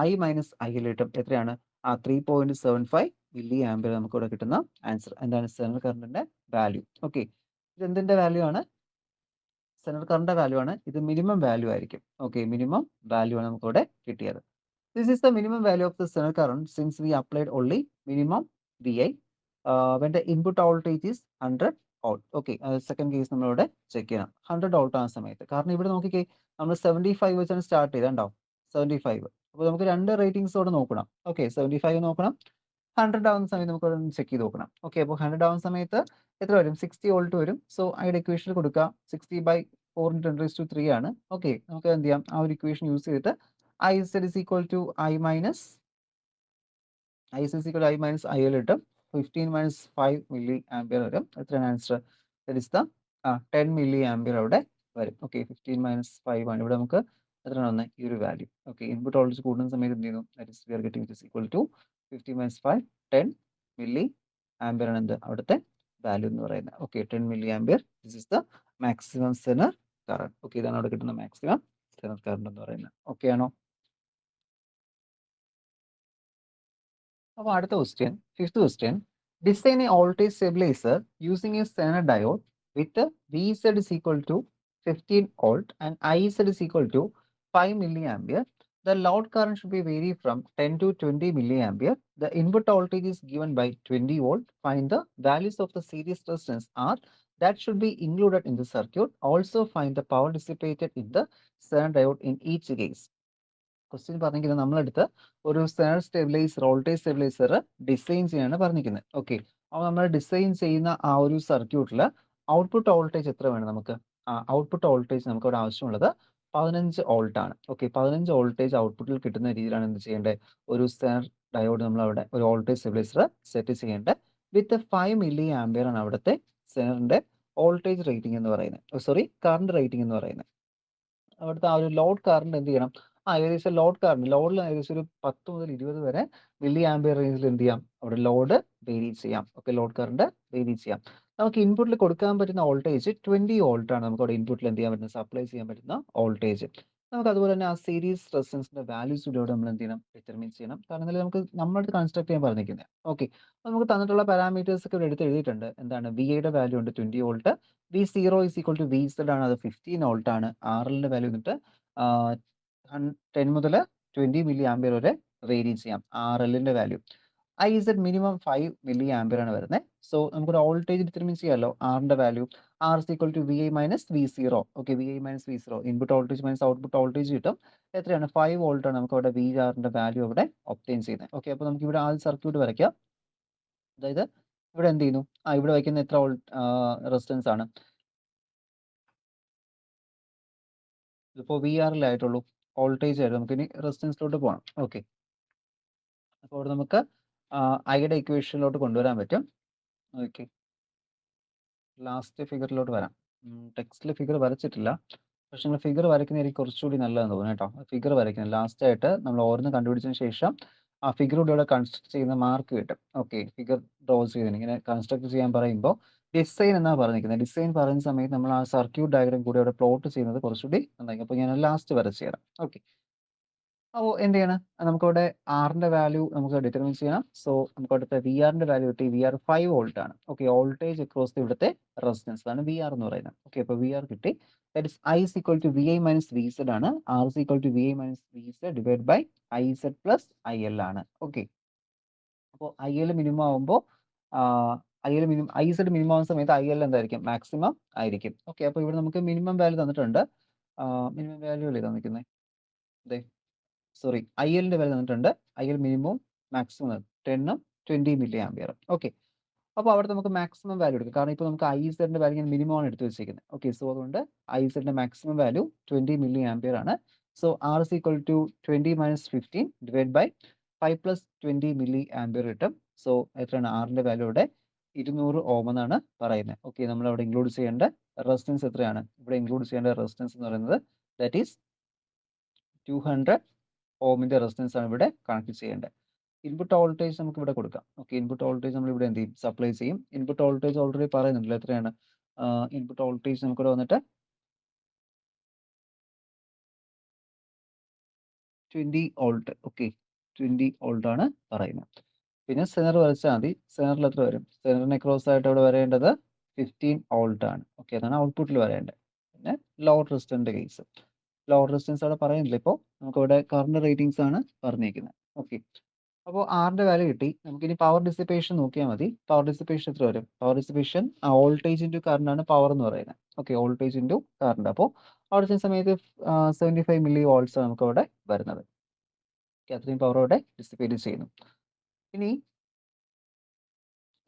I minus IL കിട്ടും. എത്രയാണ്, 3.75 മില്ലി ആംപിയർ നമുക്ക് ഇവിടെ കിട്ടുന്ന ആൻസർ. എന്താണ്, സെൻട്രൽ കറണ്ടിന്റെ വാല്യൂ. ഓക്കെ, ഇത് എന്തിന്റെ വാല്യൂ ആണ്, സെൻട്രൽ കറണ്ട് വാല്യൂ ആണ്. ഇത് മിനിമം വാല്യൂ ആയിരിക്കും. ഓക്കെ, മിനിമം വാല്യൂ ആണ് നമുക്ക് ഇവിടെ കിട്ടിയത്. This is the minimum value of the central current since we applied only minimum VI when the input voltage is 100 volt. Okay, second case നമ്മളിവിടെ check ചെയ്യണം, 100 volt ആകുന്ന സമയത്ത്. കാരണം ഇവിടെ നോക്കിക്കേ, നമ്മൾ 75 വെച്ചാണ് സ്റ്റാർട്ട് ചെയ്തത്, ഉണ്ടാവും 75. അപ്പോൾ നമുക്ക് രണ്ട് റേറ്റിംഗ്സോടെ നോക്കണം. ഓക്കെ, 75 നോക്കണം, 100 ആവുന്ന സമയത്ത് നമുക്ക് ഒന്ന് ചെക്ക് ചെയ്ത് നോക്കണം. ഓക്കെ, അപ്പോൾ 100 ആവുന്ന സമയത്ത് എത്ര വരും, 60 വോൾട്ട് വരും. സോ അതിയുടെ ഇക്വേഷൻ കൊടുക്കുക, 60/4 into 10⁻³ ആണ്. ഓക്കെ, നമുക്ക് എന്ത് ചെയ്യാം, ആ ഒരു ഇക്വേഷൻ യൂസ് ചെയ്തിട്ട് IZ is equal to I minus IL കിട്ടും. 15 minus 5 മില്ലി ആംപിയർ വരും. എത്രയാണ് answer, that is the 10 milli ampere അവിടെ വരും. ഓക്കെ, 15 minus 5 ആണ് ഇവിടെ നമുക്ക് എത്രയാണ് വന്നത്, ഈ ഒരു വാല്യൂ. ഓക്കെ, ഇൻപുട്ട് വോൾട്ടേജ് കൂടുന്ന സമയത്ത് എന്ത് ചെയ്യുന്നു, that is we are getting it is equal to 15 minus 5 10 milli ampere ആണ് എന്ത് അവിടുത്തെ വാല്യൂ എന്ന് പറയുന്നത്. Okay, 10 milli ampere, this is the maximum zener current. Okay, ഇതാണ് അവിടെ കിട്ടുന്ന മാക്സിമം സെനർ കറണ്ട് എന്ന് പറയുന്നത്. ഓക്കെ ആണോ? അപ്പോൾ അടുത്ത question, fifth question, design A voltage stabiliser using A Zener diode with VZ is equal to 15 volt and IZ is equal to 5 milliampere. The load current should be vary from 10 to 20 milliampere. The input voltage is given by 20 volt. Find the values of the series resistance R that should be included in the circuit. Also find the power dissipated in the Zener diode in each case. Question പറഞ്ഞിരിക്കുന്നത് നമ്മളെടുത്ത് ഒരു Zener stabiliser, voltage stabiliser design ചെയ്യാനാണ് പറഞ്ഞിരിക്കുന്നത്. Okay, അപ്പോൾ നമ്മൾ design ചെയ്യുന്ന ആ ഒരു സർക്യൂട്ടിൽ ഔട്ട്പുട്ട് വോൾട്ടേജ് എത്ര വേണം നമുക്ക്, ഔട്ട്പുട്ട് വോൾട്ടേജ് നമുക്ക് ഇവിടെ ആവശ്യമുള്ളത് 15 വോൾട്ട് ആണ്. ഓക്കെ, 15 വോൾട്ടേജ് ഔട്ട്പുട്ടിൽ കിട്ടുന്ന രീതിയിലാണ് എന്ത് ചെയ്യേണ്ടത്, ഒരു സെനർ ഡയോഡ് നമ്മൾ അവിടെ ഒരു വോൾട്ടേജ് സ്റ്റെബിലൈസർ സെറ്റ് ചെയ്യേണ്ടത്. വിത്ത് 5 മില്ലി ആംപിയർ ആണ് അവിടുത്തെ സെനറിന്റെ വോൾട്ടേജ് റേറ്റിംഗ് എന്ന് പറയുന്നത്, കറണ്ട് റേറ്റിംഗ് എന്ന് പറയുന്നത്. അവിടുത്തെ ആ ഒരു ലോഡ് കറണ്ട് എന്ത് ചെയ്യണം, ഏകദേശം ലോഡിൽ ഏകദേശം ഒരു 10 മുതൽ 20 വരെ മില്ലി ആംപിയർ റേഞ്ചിൽ എന്ത് ചെയ്യാം, അവിടെ ലോഡ് വേരി ചെയ്യാം. ഓക്കെ, ലോഡ് കറണ്ട് വേരി ചെയ്യാം. നമുക്ക് ഇൻപുട്ടിൽ കൊടുക്കാൻ പറ്റുന്ന വോൾട്ടേജ് 20 വോൾട്ട് ആണ്. നമുക്ക് അവിടെ ഇൻപുട്ടിൽ എന്ത് ചെയ്യാൻ പറ്റുന്ന, സപ്ലൈ ചെയ്യാൻ പറ്റുന്ന വോൾട്ടേജ്. നമുക്ക് അതുപോലെ തന്നെ ആ സീരീസ് റെസിസ്റ്റൻസിന്റെ വാല്യൂസ് കൂടെ നമ്മൾ എന്ത് ചെയ്യണം, ഡിറ്റർമിൻ ചെയ്യണം. കാരണം എന്തായാലും നമുക്ക് നമ്മളടുത്ത് കൺസ്ട്രക്ട് ചെയ്യാൻ പറഞ്ഞിരിക്കുന്നത്. ഓക്കെ, നമുക്ക് തന്നിട്ടുള്ള പാരാമീറ്റേഴ്സ് ഒക്കെ ഇവിടെ എടുത്ത് എഴുതിയിട്ടുണ്ട്. എന്താണ്, VI-യുടെ വാല്യൂ ഉണ്ട് 20 volt, V0 is equal to VZ ആണ്, അത് 15 വോൾട്ട് ആണ്. RL-ന്റെ വാല്യൂ എന്നിട്ട് 10 മുതൽ 20 മില്ലി ആംപിയർ വരെ വേരി ചെയ്യാം RL-ന്റെ value. IZ minimum 5 milli ampere ആണ് വരുന്നത്. സോ നമുക്കൊരു വോൾട്ടേജ് ഡിറ്റർമിൻ ചെയ്യാമല്ലോ. ആറിന്റെ value R is equal to VI minus V0. Okay, VI minus V0 input voltage minus output voltage കിട്ടും. എത്രയാണ്? 5 വോൾട്ട് ആണ് നമുക്ക് അവിടെ VRന്റെ വാല്യൂ അവിടെ ഒബ്റ്റെയിൻ ചെയ്യുന്നത്. ഓക്കെ, അപ്പോൾ നമുക്ക് ഇവിടെ ആദ്യം സർക്യൂട്ട് വരയ്ക്കാം. അതായത് ഇവിടെ എന്ത് ചെയ്യുന്നു? ഇവിടെ വയ്ക്കുന്ന എത്ര റെസിസ്റ്റൻസ് ആണ്? ഇതിപ്പോൾ VRലായിട്ടുള്ളൂ. വോൾട്ടേജ് ആയിട്ട് നമുക്കിനി റെസിസ്റ്റൻസിലോട്ട് പോകണം. ഓക്കെ, അപ്പോൾ ഇവിടെ നമുക്ക് ഐയുടെ ഇക്വേഷനിലോട്ട് കൊണ്ടുവരാൻ പറ്റും. ഓക്കെ, ലാസ്റ്റ് ഫിഗറിലോട്ട് വരാം. ടെക്സ്റ്റിൽ ഫിഗർ വരച്ചിട്ടില്ല, പക്ഷെ നിങ്ങൾ ഫിഗർ വരയ്ക്കുന്നതായിരിക്കും കുറച്ചുകൂടി നല്ലതെന്ന് തോന്നുന്നു കേട്ടോ. ഫിഗർ വരയ്ക്കുന്നത് ലാസ്റ്റ് ആയിട്ട് നമ്മൾ ഓരോന്ന് കണ്ടുപിടിച്ചതിന് ശേഷം ആ ഫിഗറോട് ഇവിടെ കൺസ്ട്രക്ട് ചെയ്യുന്ന മാർക്ക് കിട്ടും. ഓക്കെ, ഫിഗർ ഡ്രോ ചെയ്തതിന് ഇങ്ങനെ കൺസ്ട്രക്ട് ചെയ്യാൻ പറയുമ്പോൾ ഡിസൈൻ എന്നാണ് പറഞ്ഞിരിക്കുന്നത്. ഡിസൈൻ പറയുന്ന സമയത്ത് നമ്മൾ ആ സർക്യൂട്ട് ഡയഗ്രം കൂടി അവിടെ പ്ലോട്ട് ചെയ്യുന്നത് കുറച്ചുകൂടി നന്നായിരിക്കും. അപ്പോൾ ഞാൻ ലാസ്റ്റ് വരച്ച് തരാം. ഓക്കെ, അപ്പോൾ എന്ത് ചെയ്യണം? നമുക്കിവിടെ ആറിന്റെ വാല്യൂ നമുക്ക് ഡിറ്റർമിൻ ചെയ്യണം. സോ നമുക്ക് അവിടുത്തെ VRന്റെ വാല്യൂ കിട്ടി. VR 5 വോൾട്ട് ആണ്. ഓക്കെ, വോൾട്ടേജ് അക്രോസ് ഇവിടുത്തെ റെസിസ്റ്റൻസ് ആണ് VR എന്ന് പറയുന്നത്. ഓക്കെ, അപ്പോൾ VR കിട്ടി. That is I is equal to VI minus VZ ആണ്. R is equal to VI minus VZ divide by IZ plus IL ആണ്. ഓക്കെ, അപ്പോൾ IL മിനിമം ആകുമ്പോൾ IZ മിനിമം ആവുന്ന സമയത്ത് IL എന്തായിരിക്കും? മാക്സിമം ആയിരിക്കും. ഓക്കെ, അപ്പോൾ ഇവിടെ നമുക്ക് മിനിമം വാല്യൂ തന്നിട്ടുണ്ട്. മിനിമം വാല്യൂ അല്ലേ തന്നിരിക്കുന്നത്? അതെ, സോറി, ILന്റെ വാല്യൂ തന്നിട്ടുണ്ട്. IL minimum maximum 10 20 milli ampere. Okay, അപ്പോൾ അവിടെ നമുക്ക് മാക്സിമം വാല്യൂ എടുക്കും. കാരണം ഇപ്പോൾ നമുക്ക് IZന്റെ വാല്യൂ ഞാൻ മിനിമം ആണ് എടുത്ത് വെച്ചിരിക്കുന്നത്. ഓക്കെ, സോ അതുകൊണ്ട് IZന്റെ മാക്സിമം വാല്യൂ 20 മില്ലി ആംപിയർ ആണ്. So R is equal to 20 minus 15 divide by 5 plus 20 milli ampere കിട്ടും. സോ എത്രയാണ്? ആറിന്റെ വാല്യൂ ഇവിടെ 200 ഓം എന്നാണ് പറയുന്നത്. ഓക്കെ, നമ്മൾ അവിടെ ഇൻക്ലൂഡ് ചെയ്യേണ്ട റെസിസ്റ്റൻസ് എത്രയാണ്? ഇവിടെ ഇൻക്ലൂഡ് ചെയ്യേണ്ട റെസിസ്റ്റൻസ് എന്ന് പറയുന്നത് ദാറ്റ് ഈസ് 200 ഓമിന്റെ റെസിസ്റ്റൻസ് ആണ് ഇവിടെ കണക്ട് ചെയ്യേണ്ടത്. ഇൻപുട്ട് വോൾട്ടേജ് നമുക്ക് ഇവിടെ കൊടുക്കാം. ഓക്കെ, ഇൻപുട്ട് വോൾട്ടേജ് നമ്മൾ ഇവിടെ എന്ത് ചെയ്യും? സപ്ലൈ ചെയ്യും. ഇൻപുട്ട് വോൾട്ടേജ് ഓൾറെഡി പറയുന്നുണ്ടല്ലോ എത്രയാണ്? ഇൻപുട്ട് വോൾട്ടേജ് നമുക്കിവിടെ വന്നിട്ട് 20 വോൾട്ട്. ഓക്കെ, 20 വോൾട്ട് ആണ് പറയുന്നത്. പിന്നെ സെനർ വരച്ചാൽ മതി. സെനറിൽ എത്ര വരും? സെനറിനെ ക്രോസ് ആയിട്ട് ഇവിടെ വരേണ്ടത് 15 വോൾട്ട് ആണ്. ഓക്കെ, അതാണ് ഔട്ട്പുട്ടിൽ വരേണ്ടത്. പിന്നെ ലോഡ് റെസിസ്റ്ററിന്റെ കേസ്, ലോഡ് റെസിസ്റ്റൻസ് അവിടെ പറയുന്നില്ല. ഇപ്പോൾ നമുക്കിവിടെ കറണ്ട് റേറ്റിംഗ്സ് ആണ് പറഞ്ഞിരിക്കുന്നത്. ഓക്കെ, അപ്പോൾ ആറിന്റെ വാല്യൂ കിട്ടി. നമുക്കിനി പവർ ഡിസിപ്പേഷൻ നോക്കിയാൽ മതി. പവർ ഡിസിപ്പേഷൻ എത്ര വരും? Power dissipation voltage into current ആണ് പവർ എന്ന് പറയുന്നത്. Okay, voltage into current. അപ്പോൾ അവിടെ ചെയ്യുന്ന സമയത്ത് 75 മില്ലി വോൾട്ട്സ് ആണ് നമുക്ക് അവിടെ വരുന്നത്. ഓക്കെ, അത്രയും പവർ അവിടെ ഡിസിപ്പേറ്റ് ചെയ്യുന്നു. ഇനി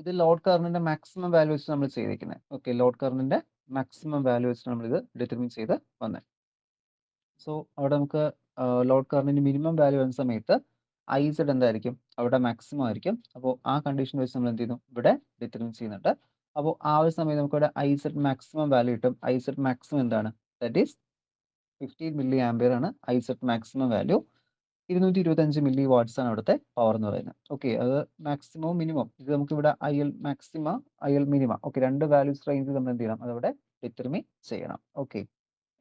ഇത് ലോഡ് കറണ്ടിന്റെ മാക്സിമം വാല്യൂ വെച്ച് നമ്മൾ ചെയ്തിരിക്കുന്നത്. ഓക്കെ, ലോഡ് കറണ്ടിന്റെ മാക്സിമം വാല്യൂ വെച്ച് നമ്മൾ ഇത് ഡിറ്റർമിൻ ചെയ്ത് വന്നത്. സോ അവിടെ നമുക്ക് ലോഡ് കറണ്ടിന്റെ മിനിമം വാല്യൂ വരുന്ന സമയത്ത് IZ എന്തായിരിക്കും? അവിടെ മാക്സിമം ആയിരിക്കും. അപ്പോൾ ആ കണ്ടീഷൻ വെച്ച് നമ്മൾ എന്ത് ചെയ്യുന്നു? ഇവിടെ ഡിറ്റർമിൻ ചെയ്യുന്നുണ്ട്. അപ്പോൾ ആ ഒരു സമയത്ത് നമുക്ക് ഇവിടെ IZ മാക്സിമം വാല്യൂ കിട്ടും. IZ മാക്സിമം എന്താണ്? ദാറ്റ് ഈസ് 15 മില്ലി ആംപിയർ ആണ് IZ maximum value. 225 milli watts ആണ് അവിടുത്തെ പവർ എന്ന് പറയുന്നത്. ഓക്കെ, അത് മാക്സിമവും മിനിമം. ഇത് നമുക്ക് ഇവിടെ IL maxima, IL minima. Okay, രണ്ട് വാല്യൂസ് റേഞ്ച് നമ്മൾ എന്ത് ചെയ്യണം? അതവിടെ ഡിറ്റർമിൻ ചെയ്യണം. ഓക്കെ,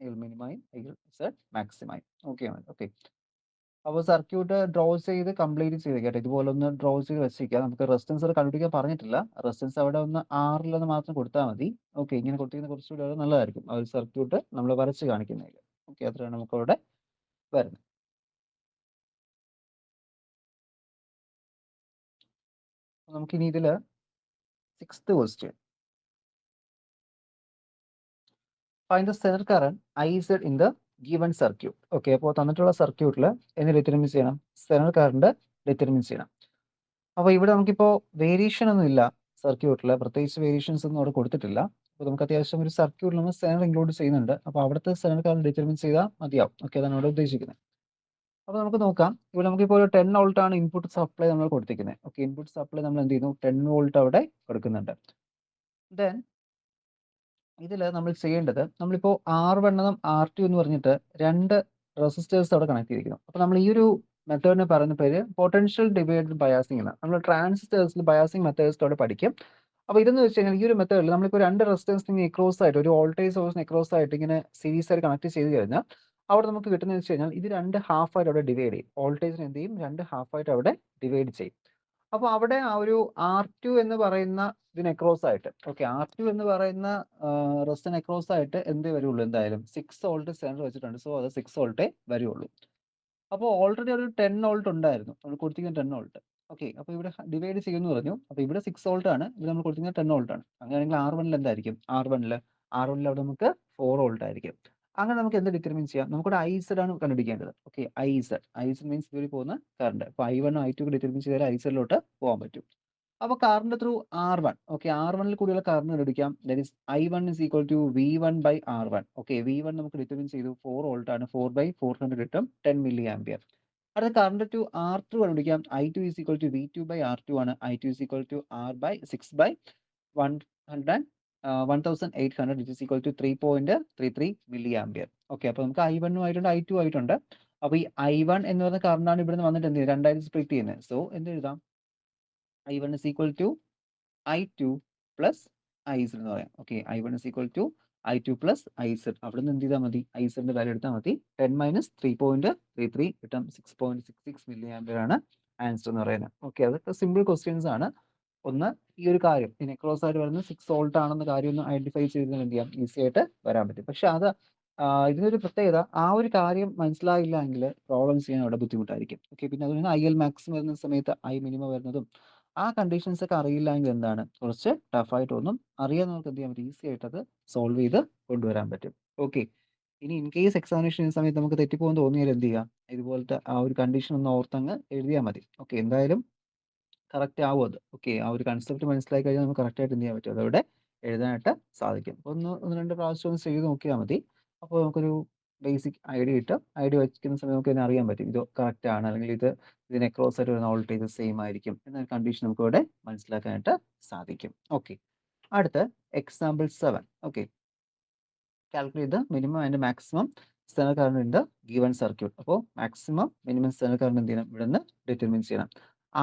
IL മിനിമയും IZ മാക്സിമയും. Okay, okay. അപ്പോൾ സർക്യൂട്ട് ഡ്രോ ചെയ്ത് കംപ്ലീറ്റ് ചെയ്ത് കേട്ടോ. ഇതുപോലെ ഒന്ന് ഡ്രോ ചെയ്ത് വെച്ചിരിക്കുക. നമുക്ക് റെസിസ്റ്റൻസ് കണ്ടുപിടിക്കാൻ പറഞ്ഞിട്ടില്ല. റെസിസ്റ്റൻസ് അവിടെ ഒന്ന് ആറിലെന്ന് മാത്രം കൊടുത്താൽ മതി. ഓക്കെ, ഇങ്ങനെ കൊടുത്തിരിക്കുന്നത് കുറച്ചുകൂടി അത് നല്ലതായിരിക്കും. ആ ഒരു സർക്യൂട്ട് നമ്മൾ വരച്ച് കാണിക്കുന്നതിൽ. ഓക്കെ, അത്രയാണ് നമുക്ക് അവിടെ വരുന്നത്. നമുക്കിനി ഇതിൽ 6th question, find the Zener current IZ in the given circuit. Okay, അപ്പോൾ തന്നിട്ടുള്ള സർക്യൂട്ടിൽ എന്ന് ഡിറ്റർമിൻ ചെയ്യണം? സെനർ കറന്റ് ഡിറ്റർമിൻ ചെയ്യണം. അപ്പോൾ ഇവിടെ നമുക്കിപ്പോൾ വേരിയേഷൻ ഒന്നും ഇല്ല സർക്യൂട്ടിൽ, പ്രത്യേകിച്ച് വേരിയേഷൻസ് ഒന്നും അവിടെ കൊടുത്തിട്ടില്ല. അപ്പോൾ നമുക്ക് അത്യാവശ്യം ഒരു സർക്യൂട്ടിൽ നമ്മൾ സെനർ ഇൻക്ലൂഡ് ചെയ്യുന്നുണ്ട്. അപ്പോൾ അവിടുത്തെ സെനർ കറന്റ് ഡിറ്റർമിൻ ചെയ്താൽ മതിയാവും. ഓക്കെ, അതാണ് ഇവിടെ ഉദ്ദേശിക്കുന്നത്. അപ്പോൾ നമുക്ക് നോക്കാം. ഇവിടെ നമുക്കിപ്പോൾ ഒരു 10 വോൾട്ട് ആണ് ഇൻപുട്ട് സപ്ലൈ നമ്മൾ കൊടുത്തിരിക്കുന്നത്. ഓക്കെ, ഇൻപുട്ട് സപ്ലൈ നമ്മൾ എന്ത് ചെയ്യുന്നു? 10 വോൾട്ട് അവിടെ കൊടുക്കുന്നുണ്ട്. ദെൻ ഇതിൽ നമ്മൾ ചെയ്യേണ്ടത്, നമ്മളിപ്പോൾ R1 R2 എന്ന് പറഞ്ഞിട്ട് രണ്ട് റെസിസ്റ്റേഴ്സ് അവിടെ കണക്ട് ചെയ്തിരിക്കുന്നു. അപ്പോൾ നമ്മൾ ഈ ഒരു മെത്തേഡിനെ പറയുന്ന പേര് പൊട്ടൻഷ്യൽ ഡിവൈഡർ ബയാസിംഗ് എന്നാണ്. നമ്മൾ ട്രാൻസിസ്റ്റേഴ്സിൽ ബയാസിംഗ് മെത്തേഡ്സ് അവിടെ പഠിക്കും. അപ്പോൾ ഇതെന്ന് വെച്ച് കഴിഞ്ഞാൽ ഈ ഒരു മെത്തേഡിൽ നമ്മളിപ്പോൾ രണ്ട് റെസിസ്റ്റൻസിന് എക്രോസ് ആയിട്ട് ഒരു വോൾട്ടേജ് സോഴ്സിന് എക്രോസ് ആയിട്ട് ഇങ്ങനെ സീരീസ് ആയിട്ട് കണക്ട് ചെയ്ത് കഴിഞ്ഞാൽ അവിടെ നമുക്ക് കിട്ടുന്നത് വെച്ച് കഴിഞ്ഞാൽ ഇത് രണ്ട് ഹാഫ് ആയിട്ട് അവിടെ ഡിവൈഡ് ചെയ്യും. വോൾട്ടേജിന് എന്ത് ചെയ്യും? രണ്ട് ഹാഫ് ആയിട്ട് അവിടെ ഡിവൈഡ് ചെയ്യും. അപ്പോൾ അവിടെ ആ ഒരു R2 എന്ന് പറയുന്ന ഇതിന് എക്രോസ് ആയിട്ട്, ഓക്കെ, R2 എന്ന് പറയുന്ന റെസിസ്റ്ററിന് എക്രോസ് ആയിട്ട് എന്ത് വരുള്ളൂ? എന്തായാലും 6 വോൾട്ട് സെൻറ്റർ വെച്ചിട്ടുണ്ട്. സോ അത് 6 വോൾട്ടേ വരുള്ളൂ. അപ്പോൾ ഓൾറെഡി ഒരു 10 വോൾട്ട് ഉണ്ടായിരുന്നു, നമ്മൾ കൊടുത്തിരിക്കുന്ന 10 വോൾട്ട്. ഓക്കെ. അപ്പോൾ ഇവിടെ ഡിവൈഡ് ചെയ്യുമെന്ന് പറഞ്ഞു. അപ്പോൾ ഇവിടെ 6 വോൾട്ട് ആണ്. ഇവിടെ നമ്മൾ കൊടുത്തിരിക്കുന്നത് 10 വോൾട്ട് ആണ്. അങ്ങനെയാണെങ്കിൽ R1 എന്തായിരിക്കും? R1 അവിടെ നമുക്ക് 4 വോൾട്ട് ആയിരിക്കും. അങ്ങനെ നമുക്ക് എന്ത് ഡിറ്റർമിൻ ചെയ്യാം? നമുക്കിവിടെ IZ ആണ് കണ്ടുപിടിക്കേണ്ടത്. ഓക്കെ. IZ മീൻസ് ഇതിൽ പോകുന്ന കറന്റ്. അപ്പോൾ I1 I2 ഒക്കെ ഡിറ്റർമിൻ ചെയ്താൽ IZലോട്ട് പോകാൻ പറ്റും. അപ്പോൾ കറന്റ് ത്രൂ R1. ഓക്കെ. R1ൽ കൂടിയുള്ള കറന്റ് കണ്ടുപിടിക്കാം. That is I1 V1/R1. Okay. V1 നമുക്ക് ഡിറ്റർമിൻ ചെയ്തു 4 വോൾട്ട് ആണ്. 4/400 കിട്ടും 10 മില്ലി ആംപിയർ. അടുത്ത കറന്റ് ടു R2 കണ്ടുപിടിക്കാം. I2 V2/R2 ആണ്. I2 R/6/1800 which is equal to 3.33 milli ampere. Okay. അപ്പോൾ നമുക്ക് I1 ആയിട്ടുണ്ട് I2 ആയിട്ടുണ്ട്. അപ്പോൾ ഈ I1 എന്ന് പറയുന്ന കറന്റാണ് ഇവിടുന്ന് വന്നിട്ട് എന്ത് ചെയ്യുന്നത്? രണ്ടായിട്ട് സ്പ്ലിറ്റ് ചെയ്യുന്നത്. സോ എന്ത് എഴുതാം? I1 is equal to I2 plus IZ എന്ന് പറയാം. Okay. I1 is equal to I2 plus IZ. അവിടെ നിന്ന് എന്ത് ചെയ്താൽ മതി? IZന്റെ വാല്യൂ എടുത്താൽ മതി. 10 മൈനസ് 3.33 കിട്ടും 6.66 മില്ലി ആംപിയർ ആണ് ആൻസർ എന്ന് പറയുന്നത്. ഓക്കെ. അതൊക്കെ സിമ്പിൾ ക്വസ്റ്റ്യൻസ് ആണ്. ഒന്ന് ഈ ഒരു കാര്യം ഈ നെക്രോസ് ആയിട്ട് വരുന്നത് 6 വോൾട്ട് ആണെന്ന കാര്യം ഒന്ന് ഐഡന്റിഫൈ ചെയ്താൽ എന്ത് ചെയ്യാം? ഈസി ആയിട്ട് വരാൻ പറ്റും. പക്ഷെ അത് ഇതിനൊരു പ്രത്യേകത ആ ഒരു കാര്യം മനസ്സിലായില്ല എങ്കിൽ പ്രോബ്ലംസ് ചെയ്യാൻ അവിടെ ബുദ്ധിമുട്ടായിരിക്കും. ഓക്കെ. പിന്നെ അതുപോലെ IL മാക്സിമം വരുന്ന സമയത്ത് I മിനിമം വരുന്നതും ആ കണ്ടീഷൻസ് ഒക്കെ അറിയില്ല എങ്കിൽ എന്താണ് കുറച്ച് ടഫായിട്ട് തോന്നും. അറിയാവുന്നവർക്ക് എന്ത് ചെയ്യാൻ പറ്റും? ഈസി ആയിട്ട് അത് സോൾവ് ചെയ്ത് കൊണ്ടുവരാൻ പറ്റും. ഓക്കെ. ഇനി ഇൻ കേസ് എക്സാമിനേഷൻ ചെയ്യുന്ന സമയത്ത് നമുക്ക് തെറ്റിപ്പോകാൻ തോന്നിയാൽ എന്ത് ചെയ്യുക? ഇതുപോലത്തെ ആ ഒരു കണ്ടീഷൻ ഒന്ന് ഓർത്തങ്ങ് എഴുതിയാൽ മതി. ഓക്കെ. എന്തായാലും കറക്റ്റ് ആവും അത്. ഓക്കെ. ആ ഒരു കൺസെപ്റ്റ് മനസ്സിലാക്കി കഴിഞ്ഞാൽ നമുക്ക് കറക്റ്റ് ആയിട്ട് എന്ത് ചെയ്യാൻ പറ്റും? അതവിടെ എഴുതാനായിട്ട് സാധിക്കും. ഒന്ന് രണ്ട് പ്രാവശ്യം ഒന്ന് ചെയ്ത് നോക്കിയാൽ മതി. അപ്പോൾ നമുക്കൊരു ബേസിക് ഐഡിയ കിട്ടും. ഐഡിയ വെക്കുന്ന സമയത്ത് നമുക്ക് തന്നെ അറിയാൻ പറ്റും. ഇത് കറക്റ്റ് ആണ് അല്ലെങ്കിൽ ഇതിന് അക്രോസ് ആയിട്ട് വരുന്ന വോൾട്ടേജ് സെയിം ആയിരിക്കും എന്ന കണ്ടീഷൻ നമുക്ക് ഇവിടെ മനസ്സിലാക്കാനായിട്ട് സാധിക്കും. ഓക്കെ. അടുത്ത example 7. Okay. Calculate the minimum and maximum external current in the given circuit. അപ്പോൾ മാക്സിമം മിനിമം എക്സ്റ്റേണൽ കറന്റ് എന്ത് ചെയ്യണം? ഇവിടെ നിന്ന് ഡിറ്റർമിൻ ചെയ്യണം.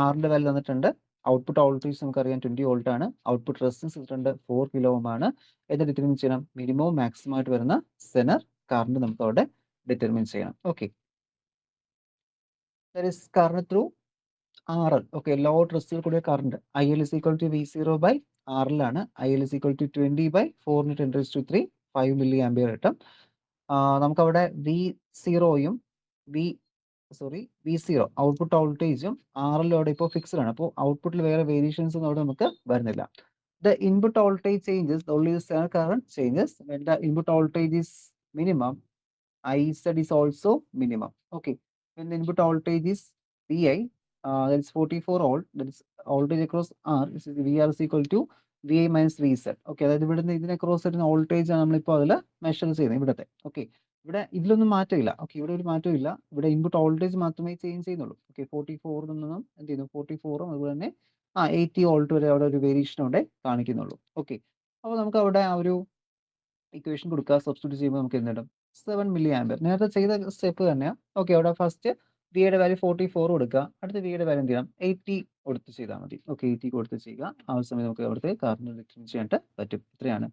ആറിന്റെ വാല്യൂ തന്നിട്ടുണ്ട്. ഔട്ട്പുട്ട് വോൾട്ടേജ് നമുക്കറിയാം 20 വോൾട്ട് ആണ്. ഔട്ട്പുട്ട് റെസിസ്റ്റൻസ് തന്നിട്ടുണ്ട് 4 കിലോ ഓം ആണ്. ഇത് ഡിറ്റർമിൻ ചെയ്യണം. മിനിമവും മാക്സിമം ആയിട്ട് വരുന്ന സെനർ കറന്റ് നമുക്ക് അവിടെ ഡിറ്റർമിൻ ചെയ്യണം. Okay. That is current through RL. Okay. Load റെസിസ്റ്ററിൽ കൂടിയ current IL is equal to V0/RL ആണ്. IL is equal to 20/4×10⁻³ 5 milli ampere കിട്ടും. നമുക്കവിടെ V0യും V0 ഔട്ട്പുട്ട് വോൾട്ടേജും RL അവിടെ ഇപ്പോൾ ഫിക്സ്ഡ് ആണ്. അപ്പോൾ ഔട്ട്പുട്ടിൽ വേറെ വേരിയേഷൻസ് ഒന്നും അവിടെ നമുക്ക് വരുന്നില്ല. The input voltage changes, only the external current changes. When the input voltage is minimum, IZ is also minimum. Okay. When the input voltage is VI, that is 44 volt, that is voltage across R, VR is equal to VI minus VZ. Okay. അതായത് ഇവിടുന്ന് ഇതിനെ cross ചെയ്യുന്ന voltage ആണ് നമ്മളിപ്പോൾ അതിൽ measure ചെയ്യുന്നത് ഇവിടത്തെ. Okay. ഇവിടെ ഇതിലൊന്നും മാറ്റമില്ല. ഓക്കെ. ഇവിടെ ഒരു മാറ്റവും ഇല്ല. ഇവിടെ ഇൻപുട്ട് വോൾട്ടേജ് മാത്രമേ ചേഞ്ച് ചെയ്യുന്നുള്ളൂ. ഓക്കെ. 44 നിന്നും എന്ത് ചെയ്യുന്നു? 44ഉം അതുപോലെ തന്നെ 80 വോൾട്ട് വരെ അവിടെ ഒരു വേരിയേഷൻ അവിടെ കാണിക്കുന്നുള്ളൂ. ഓക്കെ. അപ്പോൾ നമുക്ക് അവിടെ ആ ഒരു ഇക്വേഷൻ കൊടുക്കുക. സബ്സ്റ്റിറ്റ്യൂട്ട് ചെയ്യുമ്പോൾ നമുക്ക് എന്ത് കിട്ടും? 7 മില്ലി ആംപിയർ. നേരത്തെ ചെയ്ത സ്റ്റെപ്പ് തന്നെയാണ്. ഓക്കെ. അവിടെ ഫസ്റ്റ് വിയുടെ വാല്യൂ 44 കൊടുക്കുക. അടുത്ത വിയുടെ വാല്യൂ എന്ത് ചെയ്യണം? 80 കൊടുത്ത് ചെയ്താൽ മതി. ഓക്കെ. 80 കൊടുത്ത് ചെയ്യുക. ആ ഒരു സമയത്ത് നമുക്ക് അവിടുത്തെ കറന്റ് ഡിറ്റർമിൻ ചെയ്യാനായിട്ട് പറ്റും. ഇത്രയാണ്.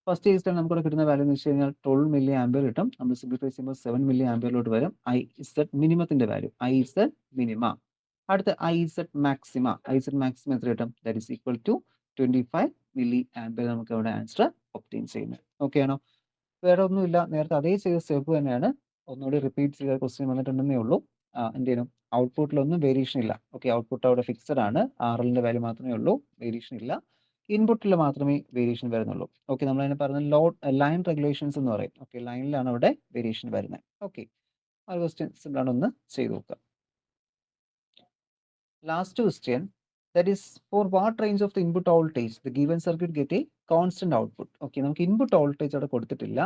ഫസ്റ്റ് കേസിൽ നമുക്ക് കിട്ടുന്ന വാല്യൂ എന്ന് വെച്ച് കഴിഞ്ഞാൽ 12 മില്ലി ആംപിയർ കിട്ടും. നമ്മൾ സിംപ്ലിഫൈ ചെയ്യുമ്പോൾ 7 മില്ലി ആംപിയറിലോട്ട് വരും. IZ മിനിമത്തിന്റെ വാല്യൂ IZ മിനിമ. അടുത്ത IZ മാക്സിമ എത്ര കിട്ടും? That is equal to 25 milli ampere നമുക്ക് അവിടെ ആൻസർ ഒബ്റ്റെയിൻ ചെയ്യുന്നത്. ഓക്കെ ആണോ? വേറെ ഒന്നുമില്ല. നേരത്തെ അതേ ചെയ്ത സ്റ്റെപ്പ് തന്നെയാണ്. ഒന്നുകൂടി റിപ്പീറ്റ് ചെയ്ത ക്വസ്റ്റ്യൻ വന്നിട്ടുണ്ടെന്നേ ഉള്ളൂ. എന്ത് ചെയ്യണം? ഔട്ട്പുട്ടിലൊന്നും വേരിയേഷൻ ഇല്ല. ഓക്കെ. ഔട്ട്പുട്ട് അവിടെ ഫിക്സഡ് ആണ്. RLന്റെ വാല്യൂ മാത്രമേ ഉള്ളൂ. വേരിയേഷൻ ഇല്ല. ഇൻപുട്ടിൽ മാത്രമേ വേരിയേഷൻ വരുന്നുള്ളൂ. ഓക്കെ. നമ്മൾ അതിനെ പറയുന്നത് ലോഡ് ലൈൻ റെഗുലേഷൻസ് എന്ന് പറയും. ഓക്കെ. ലൈനിലാണ് അവിടെ വേരിയേഷൻ വരുന്നത്. ഓക്കെ. ആ ക്വസ്റ്റ്യൻ സിമ്പിൾ ആണ്. ഒന്ന് ചെയ്ത് നോക്കുക. Last question, that is for what range of the input voltage the given circuit get a constant output. Okay. നമുക്ക് ഇൻപുട്ട് വോൾട്ടേജ് അവിടെ കൊടുത്തിട്ടില്ല.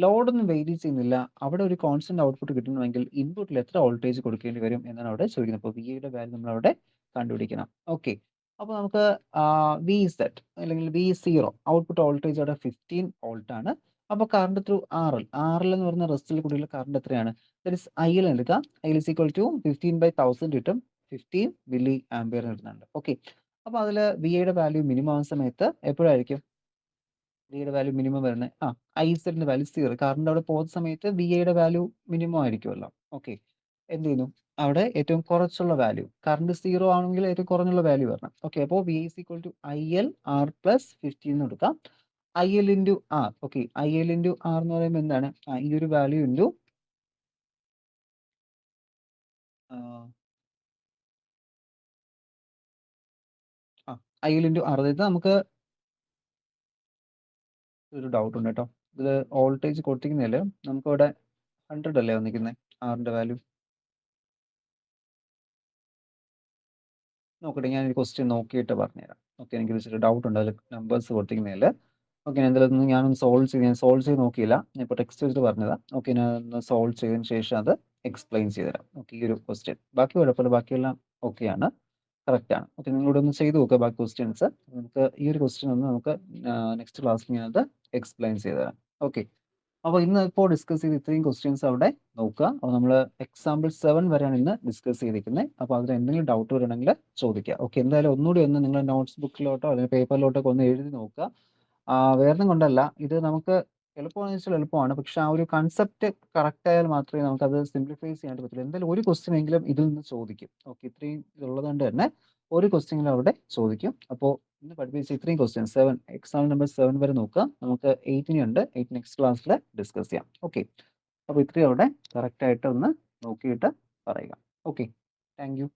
ലോഡ് ഒന്നും വേരി ചെയ്യുന്നില്ല. അവിടെ ഒരു കോൺസ്റ്റന്റ് ഔട്ട്പുട്ട് കിട്ടണമെങ്കിൽ ഇൻപുട്ടിൽ എത്ര വോൾട്ടേജ് കൊടുക്കേണ്ടി വരും എന്നാണ് അവിടെ ചോദിക്കുന്നത്. അപ്പോൾ വിയുടെ വാല്യൂ നമ്മൾ അവിടെ കണ്ടുപിടിക്കണം. ഓക്കെ. അപ്പോൾ നമുക്ക് VZ അല്ലെങ്കിൽ V0 ഔട്ട്പുട്ട് വോൾട്ടേജ് അവിടെ 15 വോൾട്ട് ആണ്. അപ്പോൾ കറണ്ട് ത്രൂ RL എന്ന് പറയുന്ന റെസിസ്റ്ററിൽ കൂടിയുള്ള കറണ്ട് എത്രയാണ്? ദാറ്റ് ഈസ് IL എടുക്കുക. IL is equal to 15/1000 കിട്ടും. 15 മില്ലി ആംപിയർ വരുന്നുണ്ട്. ഓക്കെ. അപ്പോൾ അതിൽ വിയുടെ വാല്യൂ മിനിമം ആവുന്ന സമയത്ത് എപ്പോഴായിരിക്കും വിയുടെ വാല്യൂ മിനിമം വരുന്നത്? IZന്റെ വാല്യൂ 0. കറണ്ട് അവിടെ പോകുന്ന സമയത്ത് വിയുടെ വാല്യൂ മിനിമം ആയിരിക്കുമല്ലോ. ഓക്കെ. എന്ത് ചെയ്യുന്നു? അവിടെ ഏറ്റവും കുറച്ചുള്ള വാല്യൂ കറണ്ട് 0 ആണെങ്കിൽ ഏറ്റവും കുറഞ്ഞുള്ള വാല്യൂ വരണം. ഓക്കെ. അപ്പോൾ VI is equal to IL R plus 15 എന്ന് കൊടുക്കാം. IL into R. Okay. IL into R എന്ന് പറയുമ്പോൾ എന്താണ്? ഈ ഒരു value into IL into R. അതായത് നമുക്ക് ഒരു ഡൗട്ട് ഉണ്ട് കേട്ടോ. ഇതിൽ വോൾട്ടേജ് കൊടുത്തിരിക്കുന്നതിൽ നമുക്കിവിടെ 100 അല്ലേ വന്നിരിക്കുന്നത് ആറിൻ്റെ വാല്യൂ. നോക്കട്ടെ, ഞാനൊരു ക്വസ്റ്റ്യൻ നോക്കിയിട്ട് പറഞ്ഞുതരാം. ഓക്കെ, എനിക്ക് വെച്ചിട്ട് ഡൗട്ട് ഉണ്ട് അതിൽ നമ്പേഴ്സ് കൊടുത്തിരിക്കുന്നതിൽ. ഓക്കെ, എന്തായാലും ഞാനൊന്ന് ഞാൻ സോൾവ് ചെയ്ത് നോക്കിയില്ല, ഞാൻ ഇപ്പോൾ ടെക്സ്റ്റ് വെച്ചിട്ട് പറഞ്ഞതാണ്. ഓക്കെ, ഞാൻ ഒന്ന് സോൾവ് ചെയ്തതിന് ശേഷം അത് എക്സ്പ്ലെയിൻ ചെയ്തുതരാം. ഓക്കെ, ഈ ഒരു ക്വസ്റ്റ്യൻ ബാക്കി കുഴപ്പമില്ല, ബാക്കിയെല്ലാം ഓക്കെയാണ്, കറക്റ്റാണ്. ഓക്കെ, നിങ്ങളിവിടെ ഒന്ന് ചെയ്ത് നോക്കുക ബാക്കി ക്വസ്റ്റ്യൻസ്. നമുക്ക് ഈ ഒരു ക്വസ്റ്റ്യൻ ഒന്ന് നമുക്ക് നെക്സ്റ്റ് ക്ലാസ്സിൽ ഞാനത് എക്സ്പ്ലെയിൻ ചെയ്തുതരാം. ഓക്കെ, അപ്പോൾ ഇന്ന് ഇപ്പോൾ ഡിസ്കസ് ചെയ്ത് ഇത്രയും ക്വസ്റ്റ്യൻസ് അവിടെ നോക്കുക. അപ്പോൾ നമ്മൾ എക്സാമ്പിൾ 7 വരെയാണ് ഇന്ന് ഡിസ്കസ് ചെയ്തിരിക്കുന്നത്. അപ്പോൾ അതിൽ എന്തെങ്കിലും ഡൗട്ട് വരണമെങ്കിൽ ചോദിക്കുക. ഓക്കെ, എന്തായാലും ഒന്നുകൂടി ഒന്ന് നിങ്ങൾ നോട്ട്സ് ബുക്കിലോട്ടോ അല്ലെങ്കിൽ പേപ്പറിലോട്ടോ ഒന്ന് എഴുതി നോക്കുക. വേറൊന്നും കൊണ്ടല്ല, ഇത് നമുക്ക് എളുപ്പമാണെന്ന് വെച്ചാൽ എളുപ്പമാണ്, പക്ഷെ ആ ഒരു കൺസെപ്റ്റ് കറക്റ്റ് ആയാൽ മാത്രമേ നമുക്കത് സിംപ്ലിഫൈ ചെയ്യാനായിട്ട് പറ്റുള്ളൂ. എന്തായാലും ഒരു ക്വസ്റ്റ്യൻ എങ്കിലും ഇതിൽ നിന്ന് ചോദിക്കും. ഓക്കെ, ഇത്രയും ഇതുള്ളത് കൊണ്ട് തന്നെ ഒരു ക്വസ്റ്റ്യൻ അവിടെ ചോദിക്കും. അപ്പോൾ ഇന്ന് പഠിപ്പിച്ച ഇത്രയും ക്വസ്റ്റ്യൻ 7 എക്സാമ്പിൾ നമ്പർ 7 വരെ നോക്കുക. നമുക്ക് 8 ഉണ്ട്, 8 നെക്സ്റ്റ് ക്ലാസ്സിൽ ഡിസ്കസ് ചെയ്യാം. ഓക്കെ, അപ്പോൾ ഇത്രയും അവിടെ കറക്റ്റായിട്ട് ഒന്ന് നോക്കിയിട്ട് പറയുക. Okay, thank you.